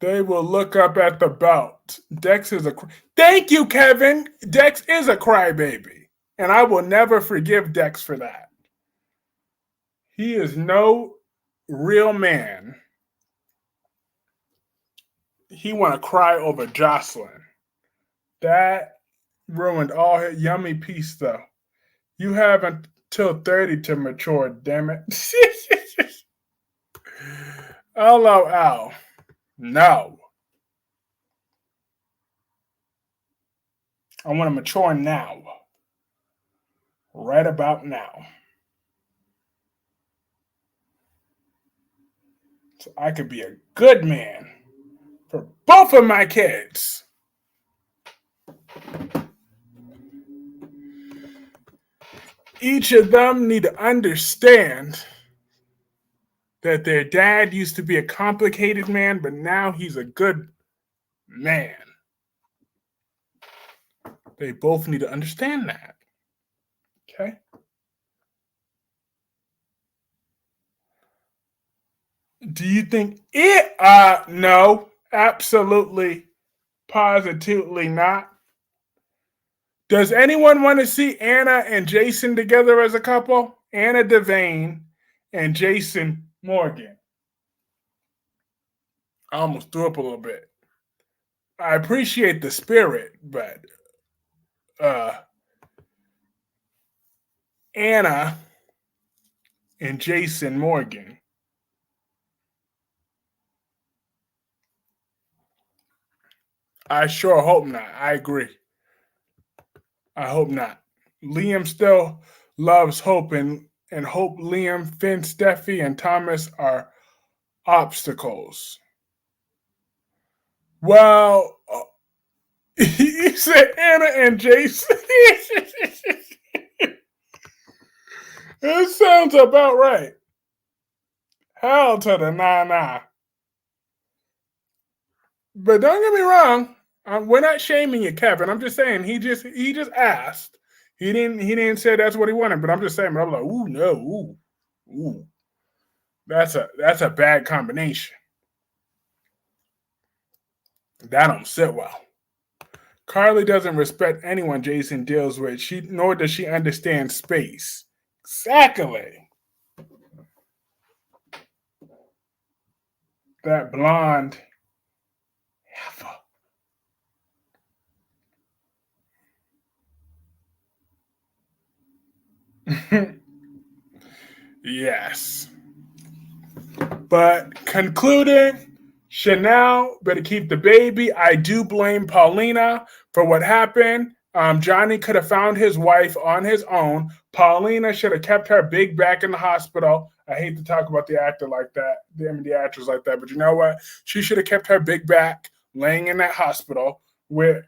They will look up at the belt. Dex is a. Thank you, Kevin. Dex is a crybaby. And I will never forgive Dex for that. He is no real man. He want to cry over Jocelyn. That ruined all his yummy peace, though. You have until 30 to mature, damn it. LOL. No. I want to mature now. Right about now. So I could be a good man for both of my kids. Each of them need to understand that their dad used to be a complicated man, but now he's a good man. They both need to understand that. Okay? Do you think it? No, absolutely, positively not. Does anyone want to see Anna and Jason together as a couple? Anna Devane and Jason Morgan. I almost threw up a little bit. I appreciate the spirit, but Anna and Jason Morgan. I sure hope not. I agree. I hope not. Liam still loves Hope, and Hope, Liam, Finn, Steffi, and Thomas are obstacles. Well, you said Anna and Jason. That sounds about right. Hell to the nah. But don't get me wrong. We're not shaming you, Kevin. I'm just saying he just asked. He didn't say that's what he wanted. But I'm just saying. But I'm like, ooh no, ooh. That's a bad combination. That don't sit well. Carly doesn't respect anyone Jason deals with. Nor does she understand space. Exactly. That blonde. Yes. But concluding, Chanel better keep the baby. I do blame Paulina for what happened. Johnny could have found his wife on his own. Paulina should have kept her big back in the hospital. I hate to talk about the actor like that, the actress like that, but you know what? She should have kept her big back laying in that hospital with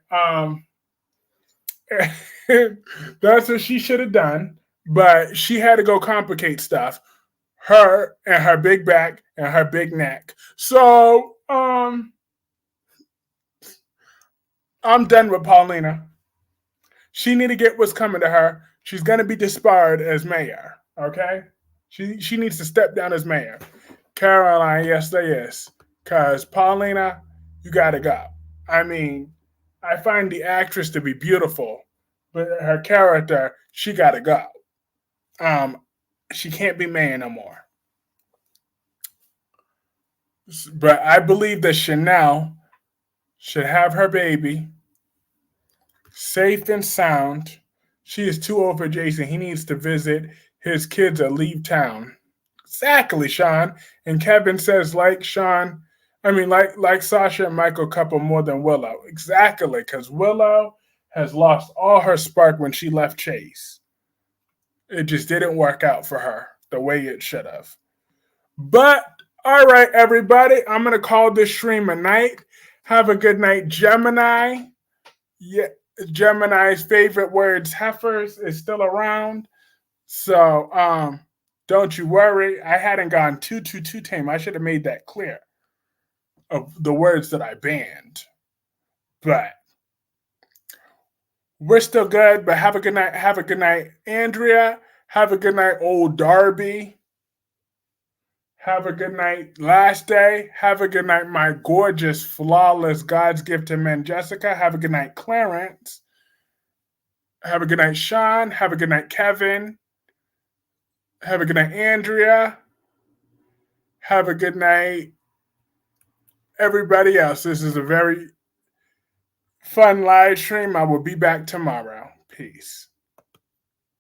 that's what she should have done. But she had to go complicate stuff. Her and her big back and her big neck. So I'm done with Paulina. She need to get what's coming to her. She's gonna be disbarred as mayor. Okay? She needs to step down as mayor. Caroline, yes, there is. Cause Paulina, you gotta go. I mean, I find the actress to be beautiful, but her character, she gotta go. She can't be mayor no more. But I believe that Chanel should have her baby safe and sound. She is too old for Jason. He needs to visit his kids or leave town. Exactly, Sean. And Kevin says, like Sean, I mean, like Sasha and Michael couple more than Willow. Exactly, because Willow has lost all her spark when she left Chase. It just didn't work out for her the way it should have. But all right, everybody, I'm gonna call this stream a night. Have a good night, Gemini. Yeah, Gemini's favorite words, heifers, is still around. So don't you worry. I hadn't gone too tame. I should have made that clear of the words that I banned. But we're still good. But have a good night. Have a good night, Andrea. Have a good night, old Darby. Have a good night, Last Day. Have a good night, my gorgeous, flawless, God's gift to men, Jessica. Have a good night, Clarence. Have a good night, Sean. Have a good night, Kevin. Have a good night, Andrea. Have a good night, everybody else. This is a very fun live stream. I will be back tomorrow. Peace.